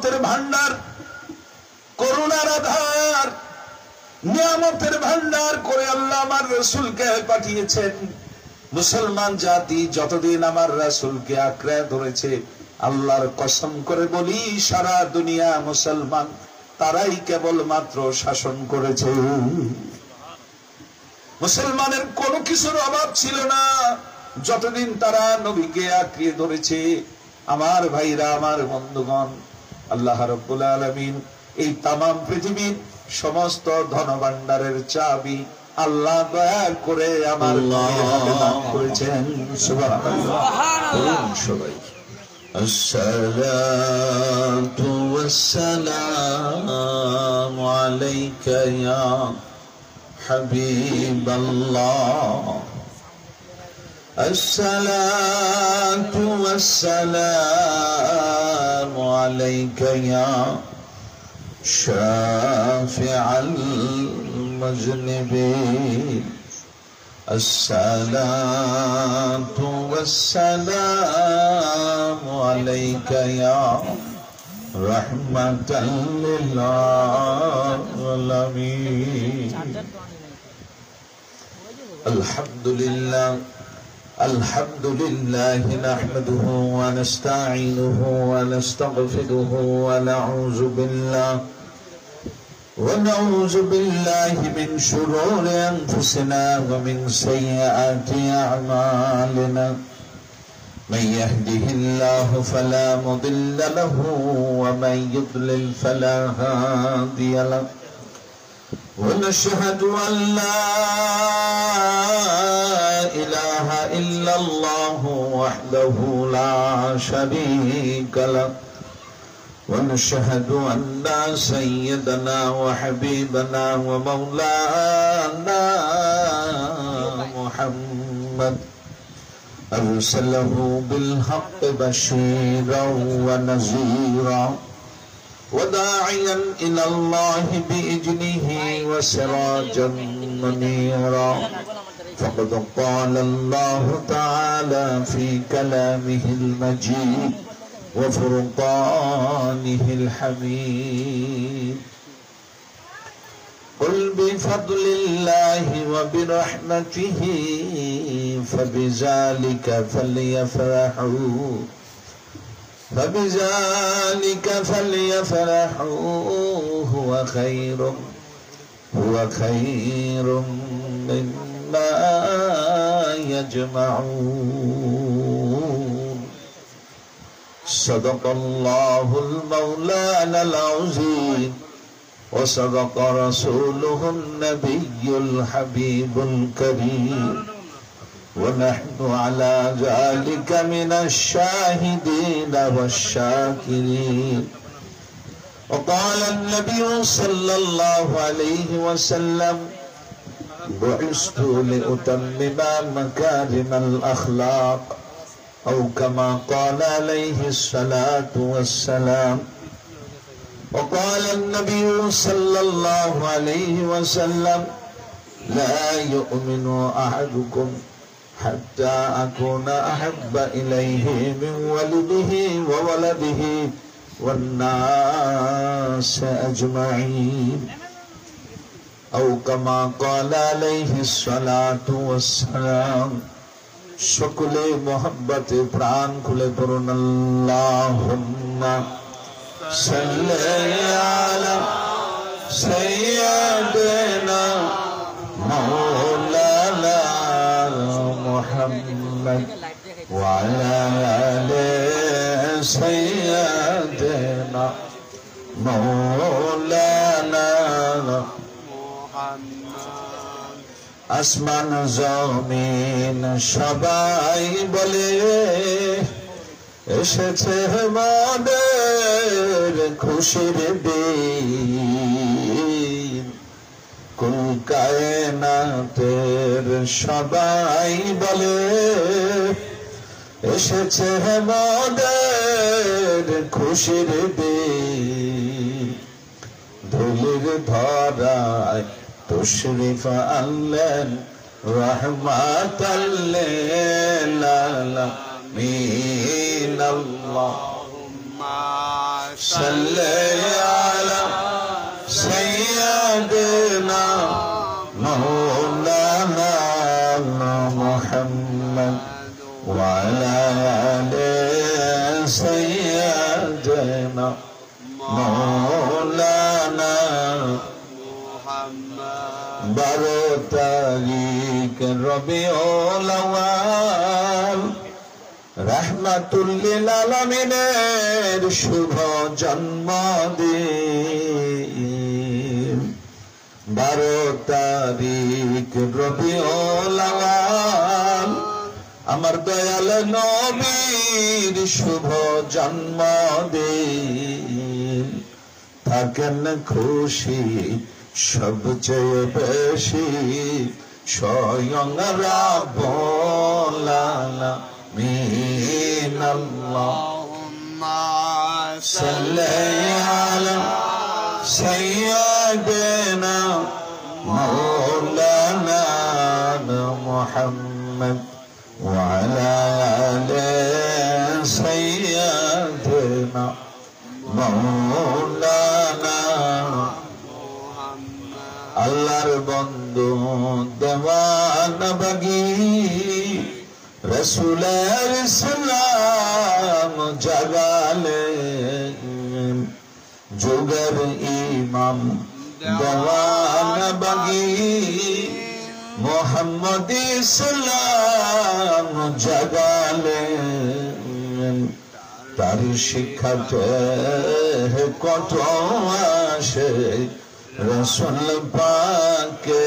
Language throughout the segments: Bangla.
রহমতের ভান্ডার, করুণার আধার, নিয়ামতের ভান্ডার করে আল্লাহ আমার রাসূলকে পাঠিয়েছেন। মুসলমান জাতি যতদিন আমার রাসূলকে আঁকড়ে ধরেছে, আল্লাহর কসম করে বলি সারা দুনিয়া মুসলমান তারাই কেবলমাত্র শাসন করেছে। মুসলমানের কোনো কিছুর অভাব ছিল না যতদিন তারা নবীকে আঁকড়ে ধরেছে। আমার ভাইরা, আমার বন্ধুগণ, আল্লাহ রাব্বুল আলামিন এই তামাম পৃথিবীর সমস্ত ধনভাণ্ডারের চাবি আল্লাহ দয়া করে আমার হাতে দান করেছেন। সুবহানাল্লাহ। সবাই আসসালাতু ওয়াসসালামু আলাইকা ইয়া হাবিবাল্লাহ, আসসালাতু ওয়াসসালামু আলাইকা ইয়া শাফিআল মুজনিবিন, আসসালাতু ওয়াসসালামু আলাইকা ইয়া রাহমাতাল লিল আলামিন। আলহামদুলিল্লাহ আলহামদুলিল্লাহ নাহমাদুহু ওয়া নাস্তাঈনুহু ওয়া নাস্তাগফিরুহু ওয়া নাউযু বিল্লাহি মিন শুরুরি আনফুসিনা ওয়া মিন সাইয়্যাতি আ'মালিনা। মান ইয়াহদিহিল্লাহু ফালা মুদিল্লা লাহু ওয়া মান ইউদ্লিল ফালা হাদিয়া লাহু। ونشهد أن لا إله إلا الله وحده لا شريك له، ونشهد أن سيدنا وحبيبنا ومولانا محمد أرسله بالحق بشيرا ونذيرا وداعيا إلى الله بإذنه وسراجا منيرا. فقد قال الله تعالى في كلامه المجيد وفرقانه الحميد: قل بفضل الله وبرحمته فبذلك فليفرحوا هو خير مما يجمعون. صدق الله المولانا العظيم وصدق رسوله النبي الحبيب الكريم، ونحن على ذلك من الشاهدين والشاكرين. وقال النبي صلى الله عليه وسلم: بعثت لأتمم مكارم الأخلاق، أو كما قال عليه الصلاة والسلام. وقال النبي صلى الله عليه وسلم: لا يؤمن أحدكم حتى أكون أحب إليه من ولده وولده والناس أجمعين، أو كما قال عليه الصلاة والسلام. সকলে মোহাব্বতে প্রাণ খুলে পড়ুন আল্লাহুম্মা সাল্লি আলা সাইয়্যিদিনা মাওলানা মুহাম্মদ ওয়া আলা আলি সাইয়্যিদিনা মাওলানা মুহাম্মদ। আসমান জমিন সবাই বলে এসেছে আমাদের খুশির দিন, কুল কায়নাতের সবাই বলে এসেছে আমাদের খুশির দিন। ধুলির ধরায় তশরিফ আনলেন রাহমাতাল লিল আলামিন। আল্লাহুম্মা সাল্লি আলা সাইয়্যিদিনা মাওলানা মুহাম্মদ ওয়া আলা আলি সাইয়্যিদিনা মাওলানা মুহাম্মদ 12 তারিখ রবিউল আউয়াল রহমাতুল লিল আলামিনের শুভ জন্মদিন 12 তারিখ রবিউল আউয়াল আমার দয়াল নবীর শুভ জন্মদিন থাকেন খুশি সবচেয়ে বেশি স্বয়ং রাব্বুল আলামিন আল্লাহুম্মা সাল্লি আলা সাইয়্যিদিনা মাওলানা মুহাম্মদ ওয়া আলা আলি সাইয়্যিদিনা মাওলানা আল্লাহর বন্ধু দেওয়ানা বাগি রাসূলের সালাম জাগালেন যুগের ইমাম দেওয়ানা বাগি মুহাম্মদী সালাম জাগালেন তার শিক্ষাতে কত আসে রাসূল পাকে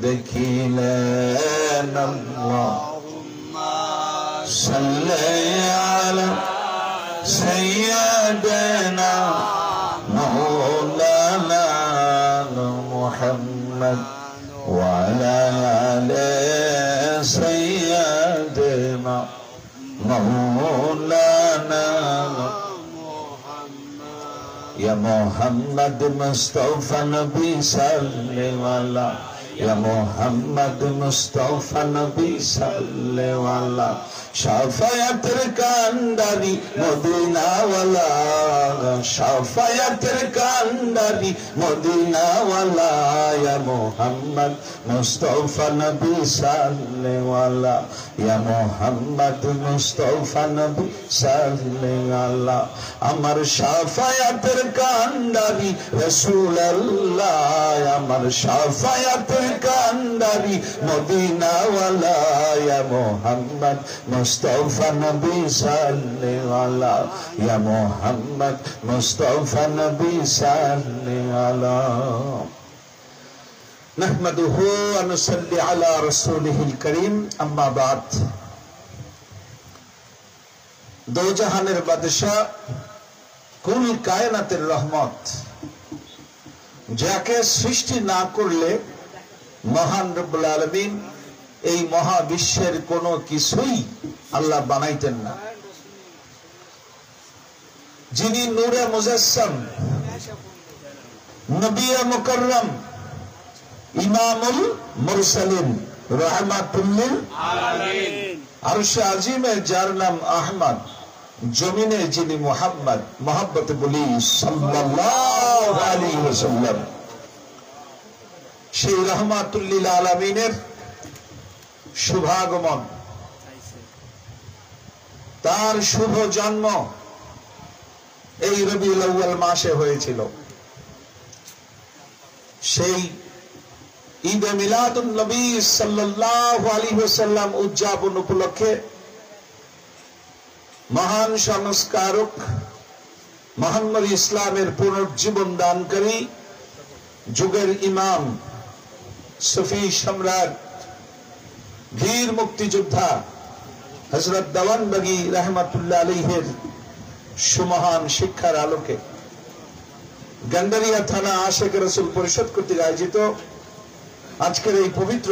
দেখিলেন আল্লাহুম্মা সাল্লি আলা সাইয়্যিদিনা মাওলানা মুহাম্মদ ওয়া আলা আলি সাইয়্যিদিনা মাওলানা يا محمد مصطفى نبي صلى والا يا محمد مصطفى نبي صلى والا شفاعتر কান্ডারি মদিনা ওয়ালা شفاعتر কান্ডারি মদিনা ওয়ালা يا محمد مصطفى نبي صلى والا يا محمد مصطفى نبي صلى والا আমার শাফায়াতের কান্ডারি রাসূলুল্লাহ আমার শাফায়াতের কান্ডারি মদিনা ওয়ালা ইয়া মুহাম্মদ মুস্তাফা নবী সাল্লাল্লাহু আলাইহি ইয়া মুহাম্মদ মুস্তাফা নবী সাল্লাল্লাহু নাহমাদুহু ওয়া নুসাল্লি আলা রাসূলিহিল কারীম আম্মা বাদ দো জাহানের বাদশা কুল কায়নাতের রহমত যাকে সৃষ্টি না করলে মহান রব্বুল আলামিন এই মহাবিশ্বের কোনো কিছুই আল্লাহ বানাইতেন না যিনি নূরে মুজাসসাম নবী মুকাররম ইমামুল মুরসালিন রাহমাতুল লিল আলামিন আরশে আজিমে যার নাম আহমদ জমিনে যিনি মুহাম্মদ মহব্বত বলি সাল্লাল্লাহু আলাইহি ওয়াসাল্লাম সেই রাহমাতুল লিল আলামিনের শুভাগমন তার শুভ জন্ম এই রবিউল আউয়াল মাসে হয়েছিল সেই ঈদে মিলাদুন নবী সাল্লাল্লাহু আলাইহি ওয়াসাল্লাম উদযাপন উপলক্ষে মহান সংস্কারক মুহাম্মদ ইসলামের পুনর্জীবন দানকারী যুগের ইমাম সুফি সম্রাট বীর মুক্তিযোদ্ধা হযরত দেওয়ানবাগী রাহমাতুল্লাহ আলাইহির সুমহান শিক্ষার আলোকে গন্ডারিয়া থানা আশিক রাসূল পরিষদ কর্তৃক আয়োজিত আজকের এই পবিত্র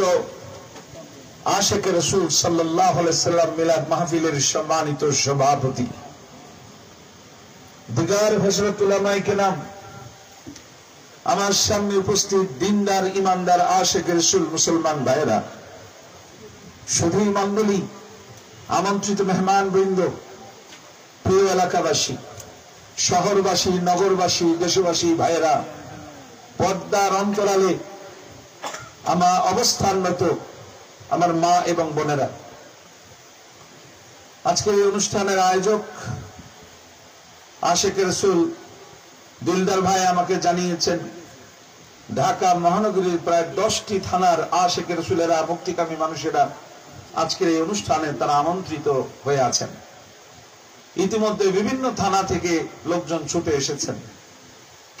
আশিক রাসূল সাল্লাল্লাহু আলাইহি সাল্লাম মিলাদ মাহফিলের সম্মানিত সভাপতি দিগার হযরত উলামায়ে কেরাম আমার সামনে উপস্থিত দিনদার ইমানদার আশিক রাসূল মুসলমান ভাইরা শুধুই মণ্ডলী আমন্ত্রিত মেহমান বৃন্দ প্রিয় এলাকাবাসী শহরবাসী, নগরবাসী, দেশবাসী ভাইয়েরা, পর্দার অন্তরালে আমার অবস্থানরত আমার মা এবং বোনেরা, আজকের এই অনুষ্ঠানের আয়োজক আশিক রাসূল দিলদার ভাই আমাকে জানিয়েছেন ঢাকা মহানগরীর প্রায় 10টি থানার আশিক রাসূলেরা, মুক্তিকামী মানুষেরা আজকের এই অনুষ্ঠানে তারা আমন্ত্রিত হয়ে আছেন। ইতিমধ্যে বিভিন্ন থানা থেকে লোকজন ছুটে এসেছেন,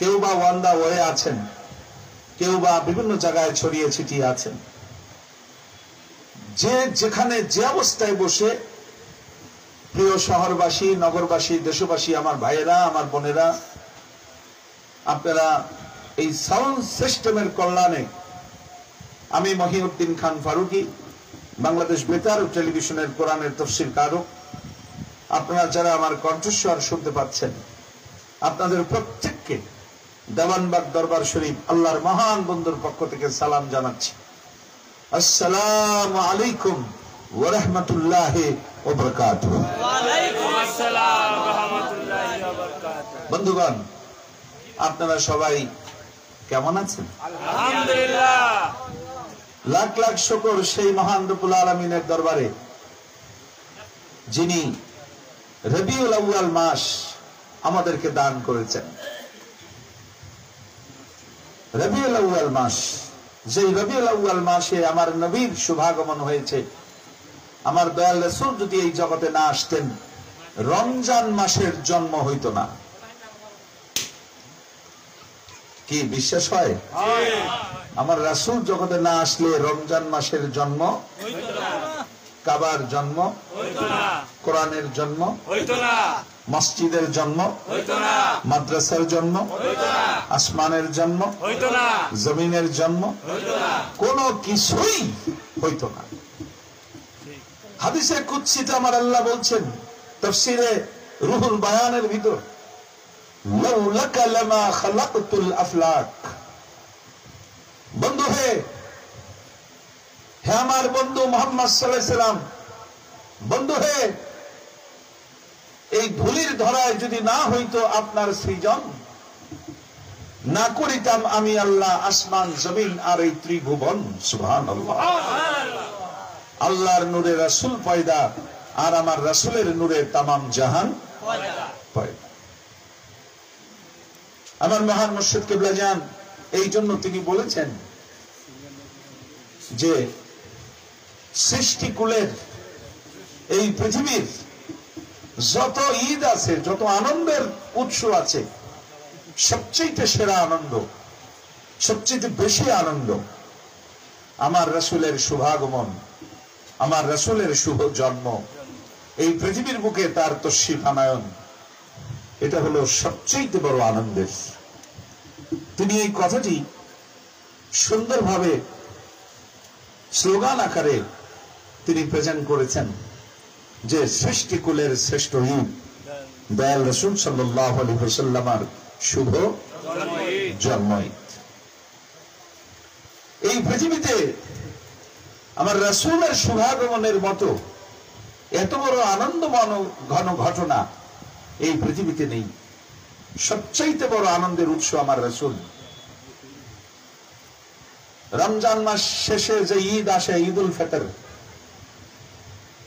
কেউ বা ওয়ান দা ওয়ে আছেন, কেউ বা বিভিন্ন জায়গায় ছড়িয়ে ছিটিয়ে আছেন। যে যেখানে যে অবস্থায় বসে প্রিয় শহরবাসী, নগরবাসী, দেশবাসী, আমার ভাইয়েরা, আমার বোনেরা, আপনারা এই সাউন্ড সিস্টেমের কল্যাণে আমি মহিউদ্দিন খান ফারুকী, বাংলাদেশ বেতার টেলিভিশনের কোরআনের তাফসীর কারক, আপনারা যারা আমার কণ্ঠস্বর শুনতে পাচ্ছেন, আপনাদের প্রত্যেককে দেওয়ানবাগ দরবার শরীফ আল্লাহর মহান বন্ধুর পক্ষ থেকে সালাম জানাচ্ছি। আসসালামু আলাইকুম ওয়া রাহমাতুল্লাহি ওয়া বারাকাতুহু। ওয়া আলাইকুম আসসালাম ওয়া রাহমাতুল্লাহি ওয়া বারাকাতুহু। বন্ধুগণ, আপনারা সবাই কেমন আছেন? আলহামদুলিল্লাহ। লাখ লাখ শুকর সেই মহান রব্বুল আলামিনের দরবারে, যিনি রবিউল আউয়াল মাস আমাদেরকে দান করেছেন। রবিউল আউয়াল মাস, যে রবিউল আউয়াল মাসে আমার নবীর শুভাগমন হয়েছে। আমার দয়াল রাসূল যদি এই জগতে না আসতেন, রমজান মাসের জন্ম হইত না। কি বিশ্বাস হয়? আমার রাসূল জগতে না আসলে রমজান মাসের জন্ম হইত না, কাবার জন্ম হইত না, কোরআনের জন্ম হইত না, মসজিদের জন্ম হইত না, মাদ্রাসার জন্ম হইত না, আসমানের জন্ম হইত না, জমিনের জন্ম হইত না, কোনো কিছুই হইত না। হাদিসে কুদসিতে আমার আল্লাহ বলছেন তাফসীরে রুহুল বায়ানের ভিতর, লাউলাকা লামা খালাকতুল আফলাক। বন্ধু হে আমার বন্ধু মুহাম্মদ সাল্লাল্লাহু আলাইহি সাল্লাম, বন্ধু হে, এই ধুলির ধরায় যদি না হইতো আপনার সৃজন, না করিতাম আমি আল্লাহ আসমান জমিন আর এই ত্রিভুবন। সুবহানাল্লাহ। আল্লাহর নূরে রাসূল পয়দা, আর আমার রাসূলের নূরে তামাম জাহান পয়দা। আমার মহান মুর্শিদ কিবলা জান এই জন্য তিনি বলেছেন যে সৃষ্টিকুলের এই পৃথিবীর যত ঈদ আছে, যত আনন্দের উৎস আছে, সবচেয়ে সেরা আনন্দ, সবচেয়ে বেশি আনন্দ আমার রাসূলের শুভাগমন, আমার রাসূলের শুভ জন্ম, এই পৃথিবীর বুকে তার তশরিফ আনায়ন, এটা হলো সবচেয়ে বড় আনন্দের। তিনি এই কথাটি সুন্দরভাবে স্লোগান আকারে তিনি প্রেজেন্ট করেছেন যে সৃষ্টিকুলের শ্রেষ্ঠ ঈদ দয়াল রাসূল সাল্লাল্লাহু আলাইহি ওয়াসাল্লামের শুভ জন্ম ঈদ। এই পৃথিবীতে আমার রাসূলের শুভাগমনের মতো এত বড় আনন্দময় ঘন ঘটনা এই পৃথিবীতে নেই। সবচাইতে বড় আনন্দের উৎস আমার রাসূল। রমজান মাস শেষে যে ঈদ আসে, ঈদুল ফিতর,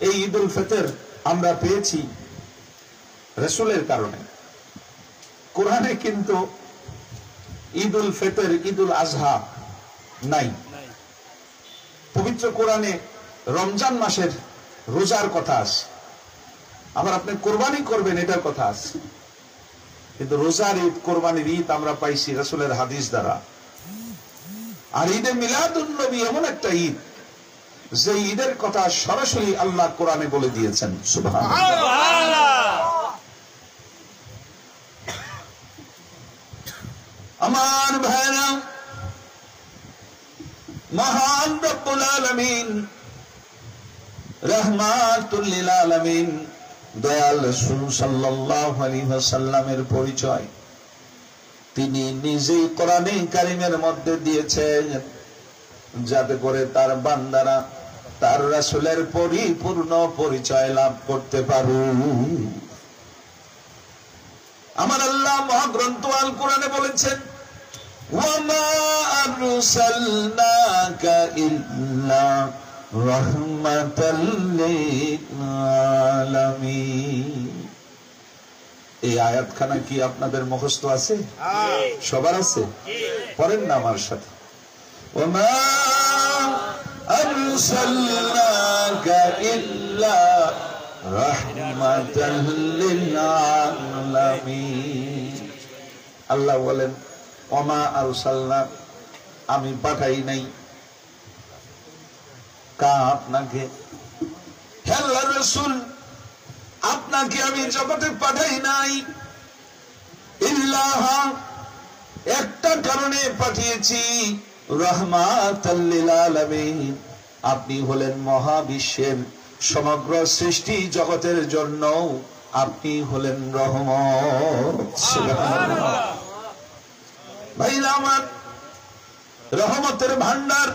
এই ঈদুল ফিতর আমরা পেয়েছি রাসূলের কারণে। কোরআনে কিন্তু ঈদুল ফিতর, ঈদুল আজহা নাই। পবিত্র কোরআনে রমজান মাসের রোজার কথা আছে, আবার আপনি কোরবানি করবেন এটার কথা আছে, কিন্তু রোজার ঈদ, কোরবানির ঈদ আমরা পাইছি রাসূলের হাদিস দ্বারা। আর ঈদে মিলাদুন নবী এমন একটা ঈদ যে ঈদের কথা সরাসরি আল্লাহ কোরআনে বলে দিয়েছেন। সুবহানাল্লাহ। আমার ভাইরা, মহান রব্বুল আলামিন, রাহমাতুল লিল আলামিন দয়াল রাসূল সাল্লাল্লাহু আলাইহি ওয়াসাল্লামের পরিচয় তিনি নিজেই কোরআনে কারীমের মধ্যে দিয়েছেন, যাতে করে তার বান্দারা তার রাসূলের পরিপূর্ণ পরিচয় লাভ করতে পারে। আমার আল্লাহ মহাগ্রন্থ আল কোরআনে বলেছেন, ওয়ামা আরসালনাকা ইল্লা রাহমাতাল লিল আলামিন। এই আয়াতখানা কি আপনাদের মুখস্থ আছে? সবার আছে? পড়েন না আমার সাথে, ওয়ামা আরসালনাকা ইল্লা রাহমাতাল লিল আলামিন। আল্লাহ বলেন, ওমা আরসালনা, আমি পাঠাই নাই কা আপনাকে, হে আল্লাহর রাসূল আপনাকে আমি জগতে পাঠাই নাই, ইল্লাহ একটা কারণে পাঠিয়েছি, রাহমাতাল লিল আলামিন, আপনি হলেন মহাবিশ্বের সমগ্র সৃষ্টি জগতের জন্য আপনি হলেন রহমত। সুবহানাল্লাহ। ভাইরা আমার, রহমতের ভান্ডার,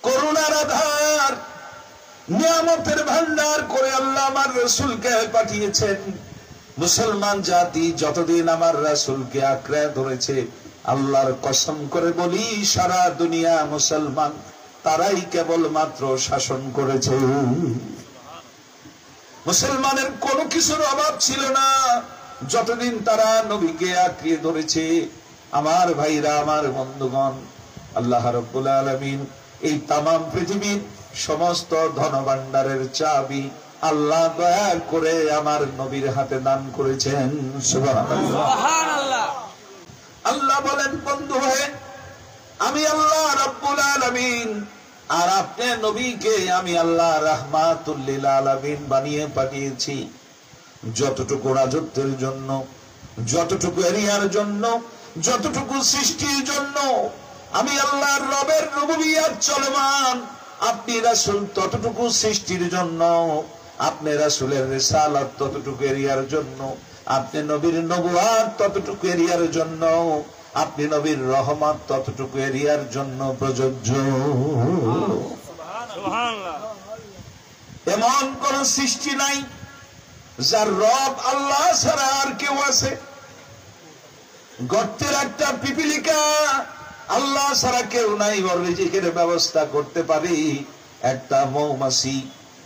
করুণার আধার, নিয়ামতের ভান্ডার করে আল্লাহ আমার রাসূলকে পাঠিয়েছেন। মুসলমান জাতি যতদিন আমার রাসূলকে আঁকড়ে ধরেছে, আল্লাহর কসম করে বলি সারা দুনিয়া মুসলমান তারাই কেবলমাত্র শাসন করেছে। মুসলমানের কোনো কিছুর অভাব ছিল না যতদিন তারা নবীকে আঁকড়ে ধরেছে। আমার ভাইরা, আমার বন্ধুগণ, আল্লাহ রাব্বুল আলামিন এই তামাম পৃথিবীর সমস্ত ধনভাণ্ডারের চাবি আল্লাহ দয়া করে আমার নবীর হাতে দান করেছেন। সুবহানাল্লাহ। আল্লাহ বলেন, বন্ধু হয়ে আমি আল্লাহ রাব্বুল আলামিন আর আপনার নবীকে আমি আল্লাহ রাহমাতুল লিল আলামিন বানিয়ে পাঠিয়েছি। যতটুকু রাজত্বের জন্য, যতটুকু এরিয়ার জন্য, যতটুকু সৃষ্টির জন্য আমি আল্লাহর রবের রুবুবিয়ত চলমান, আপনি রাসূল ততটুকু সৃষ্টির জন্য, আপনি রাসূলের রিসালাত ততটুকু এরিয়ার জন্য, আপনি নবীর নবুয়ত ততটুকু এরিয়ার জন্য, আপনি নবীর রহমত ততটুকু এরিয়ার জন্য প্রযোজ্য। এমন কোন সৃষ্টি নাই যার রব আল্লাহ ছাড়া আর কেউ আছে। গর্তের একটা পিপিলিকা আল্লাহ ছাড়া কেউ নাই, ওর রিজিকের ব্যবস্থা করতে পারি। একটা মৌমাছি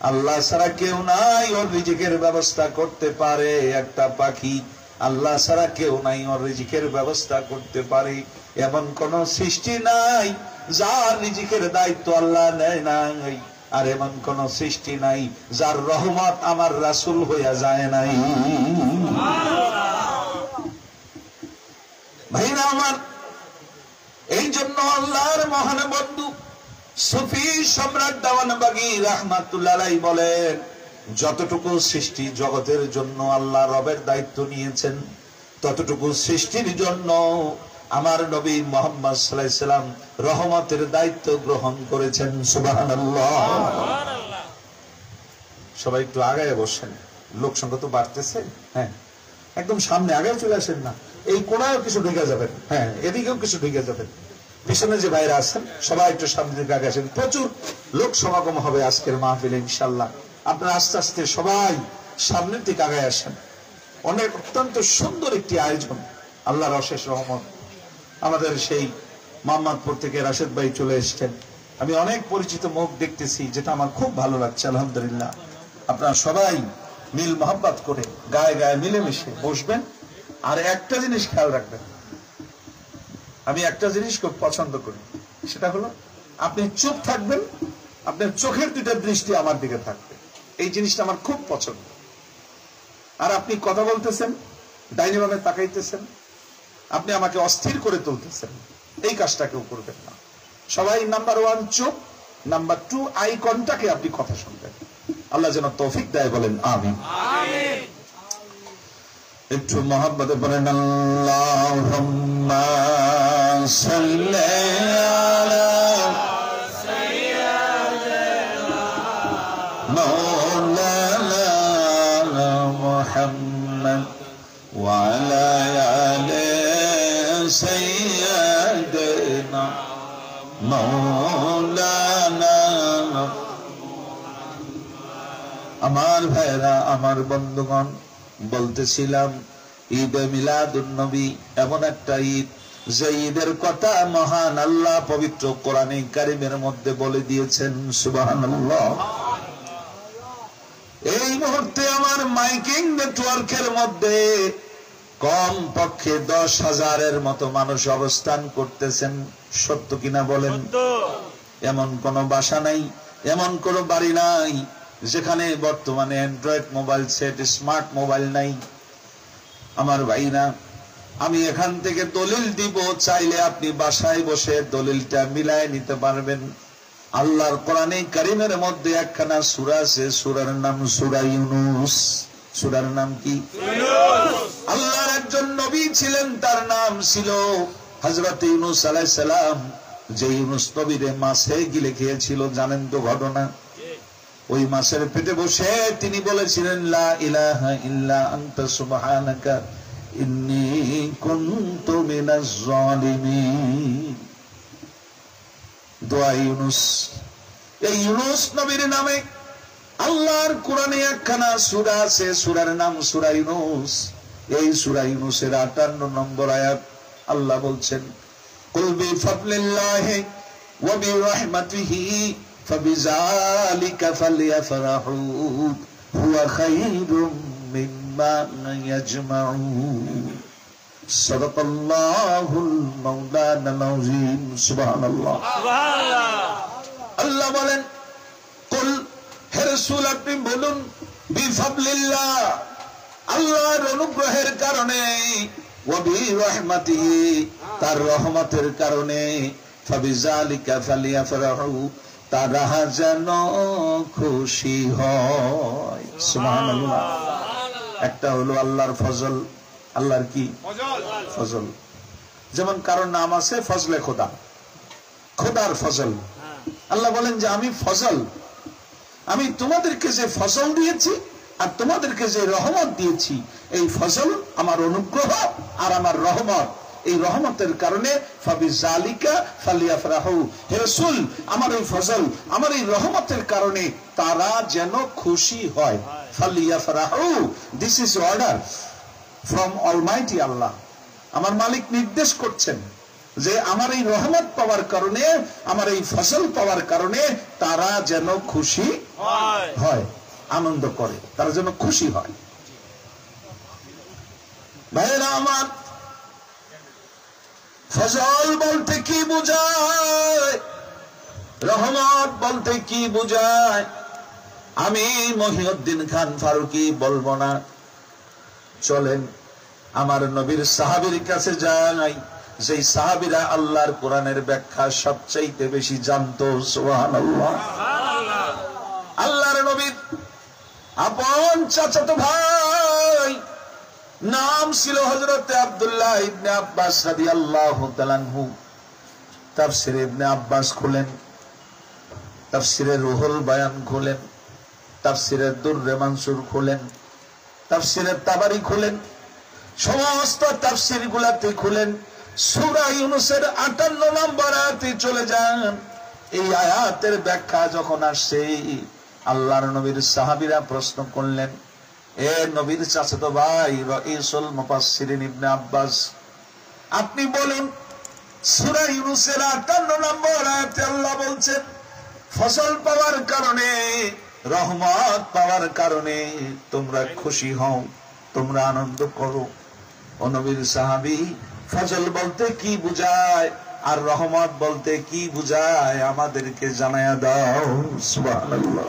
আল্লাহ ছাড়া কেউ নাই, ওর রিজিকের ব্যবস্থা করতে পারে। একটা পাখি আল্লাহ ছাড়া কেউ নাই, ওর রিজিকের ব্যবস্থা করতে পারে। এমন কোন সৃষ্টি নাই যার রিজিকের দায়িত্ব আল্লাহ নেয় নাই, আর এমন কোন সৃষ্টি নাই যার রহমত আমার রাসূল হইয়া যায় নাই। ভাইরা আমার, এই জন্য আল্লাহর মহান বন্ধু সুফি সম্রাট দেওয়ানবাগী রাহমাতুল্লাহ আলাইহি বলেন, যতটুকু সৃষ্টি জগতের জন্য আল্লাহ রবের দায়িত্ব নিয়েছেন, ততটুকু সৃষ্টির জন্য আমার নবী মুহাম্মদ সাল্লাল্লাহু আলাইহি সাল্লাম রহমতের দায়িত্ব গ্রহণ করেছেন। সুবহানাল্লাহ। সবাই একটু আগায় বসেন, লোক সংখ্যা তো বাড়তেছে। হ্যাঁ, একদম সামনে আগায় চলে আসেন না, এই কোণায়ও কিছু ঢুকে যাবেন, হ্যাঁ এদিকেও কিছু ঢুকে যাবেন। পিছনে যে বাইরে আছেন সবাই একটু সামনে দিকে আগে আসেন। প্রচুর লোক সমাগম হবে আজকের মাহফিলে ইনশাআল্লাহ। আপনারা আস্তে আস্তে সবাই সামনের দিকে আগায় আসেন। অনেক অত্যন্ত সুন্দর একটি আয়োজন, আল্লাহর অশেষ রহমত। আমাদের সেই মোহাম্মদপুর থেকে রাশেদ ভাই চলে এসেছেন। আমি অনেক পরিচিত মুখ দেখতেছি, যেটা আমার খুব ভালো লাগছে আলহামদুলিল্লাহ। আপনারা সবাই মিল মোহাব্বত করে গায়ে গায়ে মিলেমিশে বসবেন। আর একটা জিনিস খেয়াল রাখবেন, আমি একটা জিনিস খুব পছন্দ করি, সেটা হলো আপনি চুপ থাকবেন, আপনার চোখের দুইটা দৃষ্টি আমার দিকে থাকবে। এই জিনিসটা আমার খুব পছন্দ। আর আপনি কথা বলতেছেন, ডাইনি ভাবে তাকাইতেছেন, আপনি আমাকে অস্থির করে তুলতেছেন, এই কাজটা কেউ করবেন না। সবাই নাম্বার 1 চুপ, নাম্বার 2 আই কন্টাক্টে আপনি কথা শুনবেন। আল্লাহ যেন তৌফিক দেয়, বলেন আমিন। একটু মহব্বতে বলেন আল্লাহুম্মা সাল্লি আলা সাইয়্যিদিনা মাওলানা মুহাম্মদ ওয়া আলা আলি সাইয়্যিদিনা মাওলানা। আমার ভাইরা, আমার বন্ধুগণ, বলতেছিলাম ঈদে মিলাদুন নবী এমন একটা ঈদ যে ঈদের কথা মহান আল্লাহ পবিত্র কোরআনে কারিমের মধ্যে বলে দিয়েছেন। সুবহানাল্লাহ। এই মুহূর্তে আমার মাইকিং নেটওয়ার্কের মধ্যে কম পক্ষে 10,000-এর মতো মানুষ অবস্থান করতেছেন। সত্য কিনা বলেন? এমন কোন বাসা নাই, এমন কোন বাড়ি নাই যেখানে বর্তমানে Android mobile set, smart mobile নাই। আমার ভাইরা, আমি এখান থেকে দলিল দিব, চাইলে আপনি বাসায় বসে দলিলটা মিলায় নিতে পারবেন। আল্লাহর কোরআনে কারীমের মধ্যে একখানা সূরা আছে, সূরার নাম সূরা ইউনূস। সূরার নাম কি? আল্লাহর একজন নবী ছিলেন, তার নাম ছিল হযরত ইউনূস আলাইহিস সালাম। যে ইউনূস নবীরে মাছে গিলে খেয়েছিল, জানেন তো ঘটনা। ওই মাছের পেটে বসে তিনি বলেছিলেন, লা ইলাহা ইল্লা আনতা সুবহানাকা ইন্নী কুনতু মিনাজ জালিমিন। দোয়া ইউনূস। এই ইউনূস নবীর নামে আল্লাহর কোরআনে একখানা সূরা আছে, সূরার নাম সূরা ইউনূস। এই সূরা ইউনূসের 58 নম্বর আয়াত আল্লাহ বলছেন, কুল বিফাদলিল্লাহি ওয়া বিরহমাতিহি ফাবিযালিকা ফালইফরাহু হুয়া খায়রুম মিম্মা ইয়াজমাউন। সাদাকাল্লাহুল মাওলানাল আযীম। সুবহানাল্লাহ। আল্লাহ বলেন, কুল, হে রাসূল আপনি বলুন, বিফাদলিল্লাহ, আল্লাহর অনুগ্রহের কারণে, ওয়া বিরহমাতিহি, তার রহমতের কারণে, ফাবিযালিকা ফালইফরাহু, তারা যেন খুশি হয়। সুবহানাল্লাহ। একটা হলো আল্লাহর ফজল। আল্লাহর কি? ফজল। যেমন কারোর নাম আছে ফজলে খোদা, খোদার ফজল। আল্লাহ বলেন যে আমি ফজল, আমি তোমাদেরকে যে ফজল দিয়েছি আর তোমাদেরকে যে রহমত দিয়েছি, এই ফজল আমার অনুগ্রহ আর আমার রহমত, এই রহমতের কারণে ফাবিযালিকা ফালইফরাহু, হে রাসূল আমার এই ফজল, আমার এই রহমতের কারণে তারা যেন খুশি হয়। ফালইফরাহু, this is order from almighty Allah. আমার মালিক নির্দেশ করছেন যে আমার এই রহমত পাওয়ার কারণে, আমার এই ফসল পাওয়ার কারণে তারা যেন খুশি হয়, আনন্দ করে, তারা যেন খুশি হয়। ভাইরা আমার, ফজল বলতে কি বোঝায়, রহমত বলতে কি বোঝায়, আমি মহিউদ্দিন খান ফারুকী বলবো না। চলেন আমার নবীর সাহাবীর কাছে যাই, যেই সাহাবীরা আল্লাহর কোরআনের ব্যাখ্যা সবচাইতে বেশি জানতো। সুবহানাল্লাহ। আল্লাহর নবীর আপন চাচাতো ভাই নাম ছিল হযরত আব্দুল্লাহ ইবনে আব্বাস রাদিয়াল্লাহু তাআলা আনহু। তাফসীরে ইবনে আব্বাস খুলেন, তাফসীরে রুহুল বায়ান খুলেন, তাফসীরে দুররে মানসুর খুলেন, তাফসীরে তাবারি খুলেন, সমস্ত তাফসীর গুলাতে খুলেন, সূরা ইউনূসের 58 নম্বর আয়াতে চলে যান। এই আয়াতের ব্যাখ্যা যখন আসছে, আল্লাহর নবীর সাহাবীরা প্রশ্ন করলেন, এ নবীর চাচাতো ভাই রাইসুল মুফাসসিরিন ইবনে আব্বাস, আপনি বলুন, সূরা ইউনূসের 58 নম্বর আয়াতে আল্লাহ বলছেন ফসল পাওয়ার কারণে, রহমত পাওয়ার কারণে তোমরা খুশি হও, তোমরা আনন্দ করো। ও নবীর সাহাবী, ফজল বলতে কি বুঝায় আর রহমত বলতে কি বুঝায় আমাদেরকে জানায়া দাও। সুবহানাল্লাহ।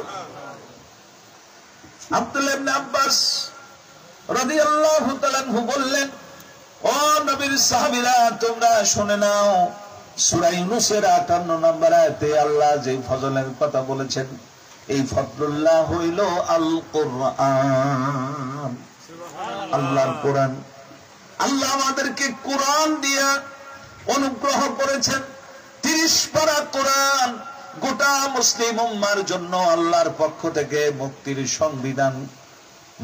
আব্দুল্লাহ ইবনে আব্বাস রাদিয়াল্লাহু তাআলা আনহু বললেন, ও নবীর সাহাবীরা তোমরা শুনে নাও, সূরা ইউনূসের 58 নম্বর আয়াতে আল্লাহ যে ফজলের কথা বলেছেন, এই ফজলুল্লাহ হইল আল কোরআন, আল্লাহর কোরআন। আল্লাহ আমাদেরকে কোরআন দিয়া অনুগ্রহ করেছেন। 30 পারা কোরআন গোটা মুসলিম উম্মার জন্য আল্লাহর পক্ষ থেকে মুক্তির সংবিধান।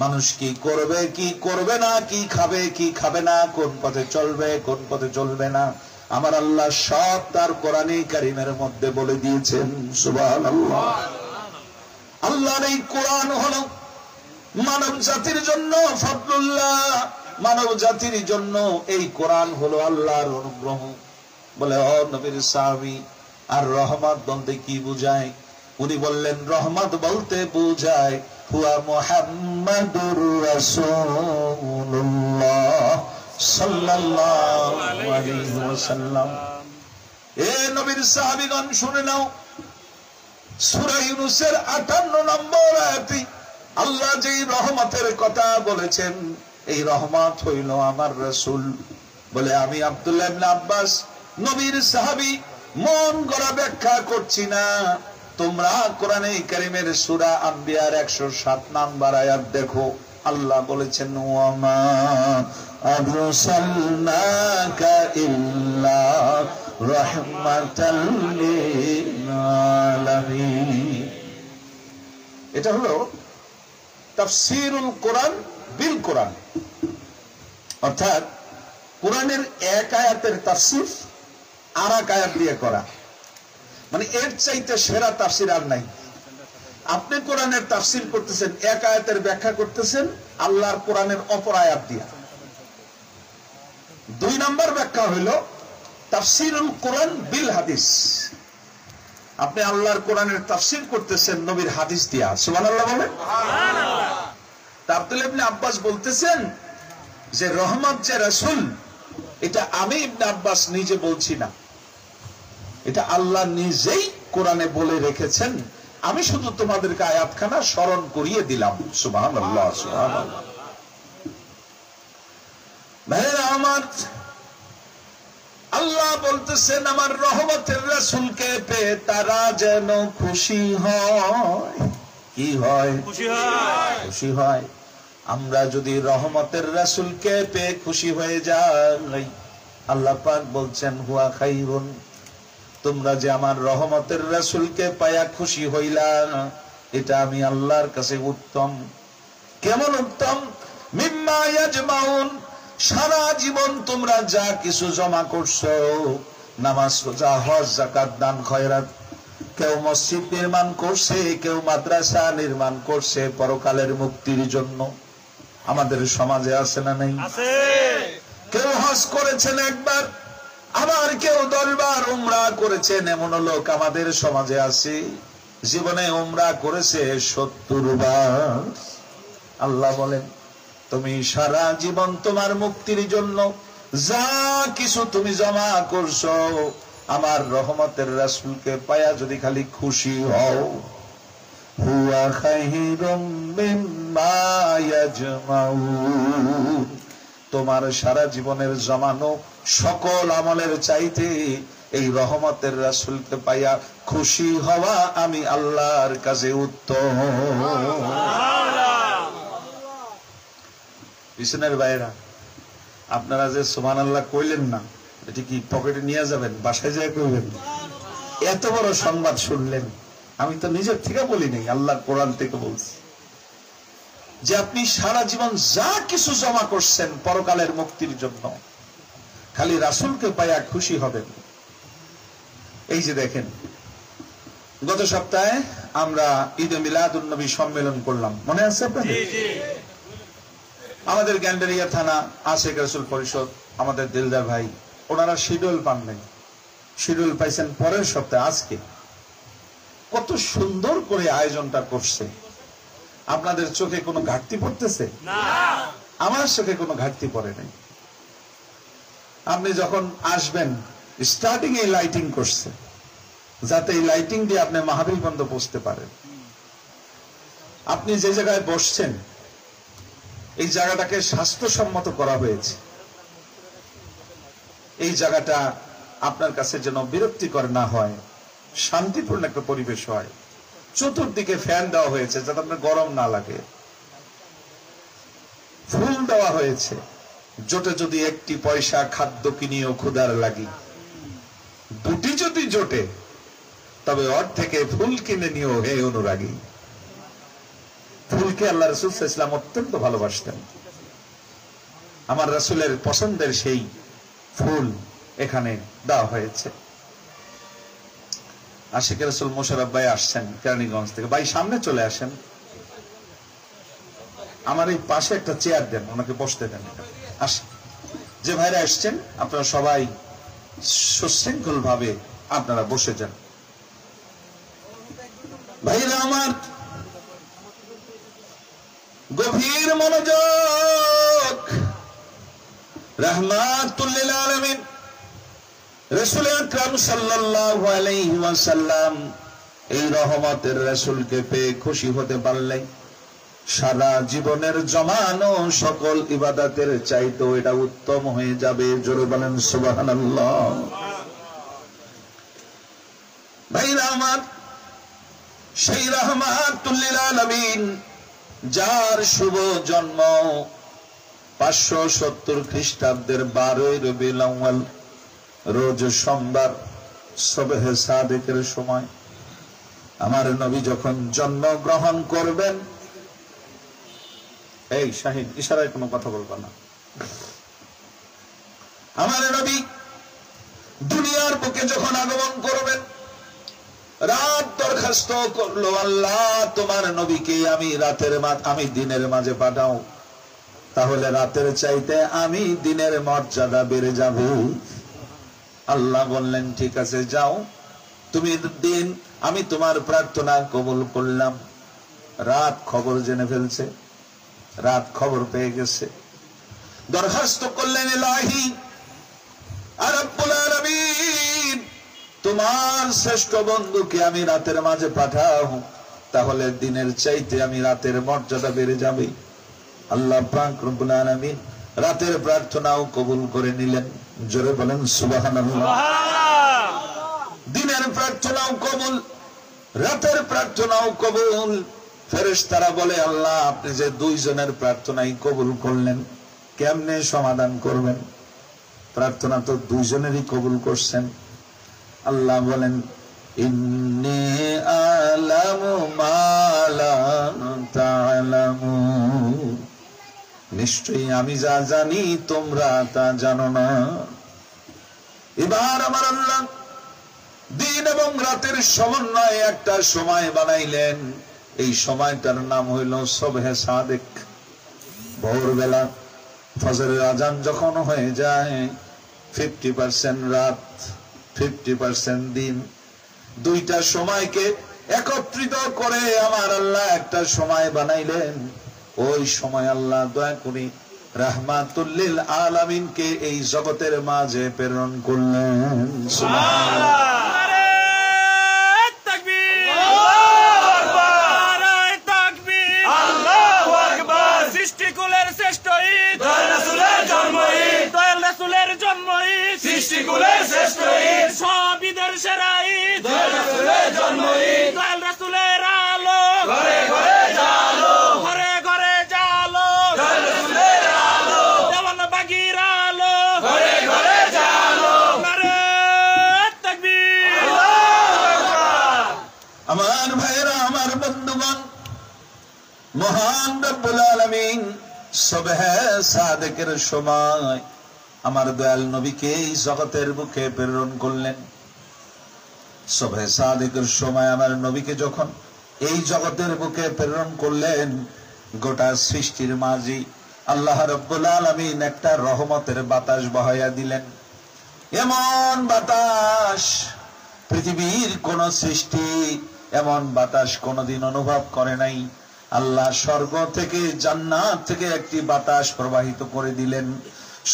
মানুষ কি করবে, কি করবে না, কি খাবে, কি খাবে না, কোন পথে চলবে, কোন পথে চলবে না, আমার আল্লাহ সব তার কোরআনে কারীমের মধ্যে বলে দিয়েছেন। সুবহানাল্লাহ। আল্লাহর এই কোরআন হলো মানব জাতির জন্য ফজলুল্লাহ, মানব জাতির জন্য এই কোরআন হলো আল্লাহর অনুগ্রহ। বলে ও নবীর সাহাবী, আর রহমত বলতে কি বুঝায়? উনি বললেন রহমত বলতে বুঝায় হুয়া মুহাম্মাদুর রাসূলুল্লাহ সাল্লাল্লাহু আলাইহি ওয়াসাল্লাম। এ নবীর সাহাবীগণ শুনে নাও, সূরা ইউনূসের 58 নম্বর আয়াতে আল্লাহ যেই রহমতের কথা বলেছেন, এই রহমত হইল আমার রাসূল। বলে আমি আব্দুল্লাহ ইবনে আব্বাস নবীর সাহাবী মন গড়া ব্যাখ্যা করছি না, তোমরা কোরআনে কারীমের সূরা আম্বিয়ার 107 নম্বর আয়াত দেখো। আল্লাহ বলেছেন ওয়ামা আরসালনাকা ইল্লা রাহমাতাল লিল আলামিন। এটা হলো তাফসীরুল কোরআন বিল কোরআন, অর্থাৎ কোরআনের এক আয়াতের তাফসীর আর এক আয়াত দিয়ে করা, মানে এর চাইতে সেরা তাফসীর আর নাই। আপনি কোরআনের তাফসীর করতেছেন, এক আয়াতের ব্যাখ্যা করতেছেন আল্লাহর কোরআনের অপর আয়াত দিয়ে। দুই নম্বর ব্যাখ্যা হইল তাফসীরুল কোরআন বিল হাদিস, আপনি আল্লাহর কোরআনের তাফসীর করতেছেন নবীর হাদিস দিয়া। সুবহানাল্লাহ বলেন। আব্দুল্লাহ ইবনে আব্বাস বলতেছেন যে রহমত যে রাসূল, এটা আমি ইবনে আব্বাস নিজে বলছি না, এটা আল্লাহ নিজেই কোরআনে বলে রেখেছেন, আমি শুধু তোমাদেরকে আয়াতখানা স্মরণ করিয়ে দিলাম। সুবহানাল্লাহ সুবহানাল্লাহ। ভাইরা আমার, আল্লাহ বলতেছেন আমার রহমতের রাসূলকে পেয়ে তারা যেন খুশি হয়। কি হয়? খুশি হয়। আমরা যদি রহমতের রাসূলকে পেয়ে খুশি হয়ে যাই, আল্লাহ পাক বলছেন হুয়া খাইরুন, তোমরা যে আমার রহমতের রাসূলকে পায়া খুশি হইলা, এটা আমি আল্লাহর কাছে উত্তম। কেমন উত্তম? মিম্মা ইয়াজমাউন, সারা জীবন তোমরা যা কিছু জমা করছো, নামাজ রোজা হজ যাকাত দান খয়রাত, কেউ মসজিদ নির্মাণ করছে, কেউ মাদ্রাসা নির্মাণ করছে পরকালের মুক্তির জন্য। আমাদের সমাজে আছে না নাই? কেউ হজ করেছেন একবার, আবার কেউ 10 বার উমরা করেছেন। এমন লোক আমাদের সমাজে আছে জীবনে উমরা করেছে 70 বার। আল্লাহ বলেন তুমি সারা জীবন তোমার মুক্তির জন্য যা কিছু তুমি জমা করছো, আমার রহমতের রাসূলকে পায়া যদি খালি খুশি হও, হুয়া খায়রুম মিম্মা ইয়াজমাউন, তোমার সারা জীবনের জমানো সকল আমলের চাইতে এই রহমতের রাসূলকে পায়া খুশি হওয়া আমি আল্লাহর কাছে উত্তম। পিছনের ভাইরা, আপনারা যে সুবহানাল্লাহ কইলেন না, এটা কি পকেটে নিয়ে যাবেন, বাসায় যায় কইবেন? এত বড় সংবাদ শুনলেন, আমি তো নিজের থেকে বলি নাই, আল্লাহর কোরআন থেকে বলছি যে আপনি সারা জীবন যা কিছু জমা করছেন পরকালের মুক্তির জন্য, খালি রাসূলকে পায়া খুশি হবেন। এই যে দেখেন, গত সপ্তাহে আমরা ঈদে মিলাদুন নবী সম্মেলন করলাম, মনে আছে আপনাদের? আমাদের গ্যান্ডারিয়া থানা আশিক রাসূল পরিষদ, আমাদের দিলদার ভাই, ওনারা শিডিউল পান নাই, শিডিউল পাইছেন পরের সপ্তাহে আজকে। কত সুন্দর করে আয়োজনটা করছে। আপনাদের চোখে কোনো ঘাটতি পড়তেছে? আমার চোখে কোনো ঘাটতি পড়ে নাই। আপনি যখন আসবেন, স্টার্টিং এই লাইটিং করছে, যাতে এই লাইটিং দিয়ে আপনি মাহফিল পর্যন্ত পৌঁছতে পারেন। আপনি যে জায়গায় বসছেন, এই জায়গাটাকে স্বাস্থ্যসম্মত করা হয়েছে। এই জায়গাটা আপনার কাছে যেন বিরক্তিকর না হয়, শান্তিপূর্ণ একটা পরিবেশ হয়। চতুর্দিকে ফ্যান দেওয়া হয়েছে যাতে আপনার গরম না লাগে। ফুল দেওয়া হয়েছে, জোটে যদি একটি পয়সা খাদ্য কিনিও ক্ষুধার লাগি, দুটি যদি জোটে তবে ওর থেকে ফুল কিনে নিও হে অনুরাগী। ফুলকে আল্লাহ রাসূল সাল্লাল্লাহু আলাইহি ওয়াসাল্লাম অত্যন্ত ভালোবাসতেন। আমার রাসূলের পছন্দের সেই ফুল এখানে দেওয়া হয়েছে। আশিক রাসূল মোশাররফ ভাই আসছেন কেরানীগঞ্জ থেকে। ভাই সামনে চলে আসেন, আমার এই পাশে একটা চেয়ার দেন, ওনাকে বসতে দেন। যে ভাইরা আসছেন আপনারা সবাই সুশৃঙ্খল ভাবে আপনারা বসে যান। ভাইরা আমার গভীর মনোযোগ। রাহমাতুল লিল আলামিন রাসূল আকরাম সাল্লাল্লাহু আলাইহি ওয়াসাল্লাম এই রহমতের রাসূলকে পেয়ে খুশি হতে পারলে সারা জীবনের জমানো সকল ইবাদতের চাইতেও এটা উত্তম হয়ে যাবে। জোরে বলেন সুবহানাল্লাহ। ভাইরা আমার সেই রাহমাতুল লিল আলামিন যার শুভ জন্ম 570 খ্রিস্টাব্দের 12 রবিউল আউয়াল রোজ সোমবার সুবহে সাদিকের সময় আমার নবী যখন জন্মগ্রহণ করবেন, এই শাহিদ ইশারায় কোনো কথা বলবা না, আমার নবী দুনিয়ার বুকে যখন আগমন করবেন, রাত দরখাস্ত করলো, আল্লাহ তোমার নবীকে আমি দিনের মাঝে পাঠাও, তাহলে রাতের চাইতে আমি দিনের মর্যাদা বেড়ে যাব। আল্লাহ বললেন ঠিক আছে যাও, তুমি দিন, আমি তোমার প্রার্থনা কবুল করলাম। রাত খবর জেনে ফেলছে, রাত খবর পেয়ে গেছে, দরখাস্ত করলেন ইলাহি রাব্বুল আলামিন তোমার শ্রেষ্ঠ বন্ধুকে আমি রাতের মাঝে পাঠাও, তাহলে দিনের চাইতে আমি রাতের মর্যাদা বেড়ে যাবে। আল্লাহ পাক রব্বুল আলামিন রাতের প্রার্থনাও কবুল করে নিলেন। জোরে বলেন সুবহানাল্লাহ। দিনের প্রার্থনাও কবুল, রাতের প্রার্থনাও কবুল। ফেরেশতারা বলে আল্লাহ আপনি যে দুইজনের প্রার্থনাই কবুল করলেন, কেমনে সমাধান করবেন? প্রার্থনা তো দুইজনেরই কবুল করছেন। আল্লাহ বলেন ইন্নী আ'লামু মা লা তা'লামুন, নিশ্চয়ই আমি যা জানি তোমরা তা জানো না। এবার আমার আল্লাহ দিন এবং রাতের সমন্বয়ে একটা সময় বানাইলেন। এই সময়টার নাম হইল সুবহে সাদিক। ভোরবেলা ফজরের আজান যখন হয়ে যায়, 50% রাত 50% দিন, দুইটা সময়কে একত্রিত করে আমার আল্লাহ একটা সময় বানাইলেন। ওই সময় আল্লাহ দয়া করে রাহমাতুল লিল আলামিনকে এই জগতের মাঝে প্রেরণ করলেন। সুবহানাল্লাহ। আমার ভাইরা, আমার বন্ধুগণ, মহান রব্বুল আলামিন সুবহে সাদিকের সময় আমার দয়াল নবীকে এই জগতের বুকে প্রেরণ করলেন। সুবহে সাদিকের সময় আমার নবীকে যখন এই জগতের বুকে প্রেরণ করলেন, গোটা সৃষ্টির মাঝে আল্লাহ রব্বুল আলামিন একটা রহমতের বাতাস বহাইয়া দিলেন। এমন বাতাস পৃথিবীর কোন সৃষ্টি এমন বাতাস কোনদিন অনুভব করে নাই। আল্লাহ স্বর্গ থেকে, জান্নাত থেকে একটি বাতাস প্রবাহিত করে দিলেন।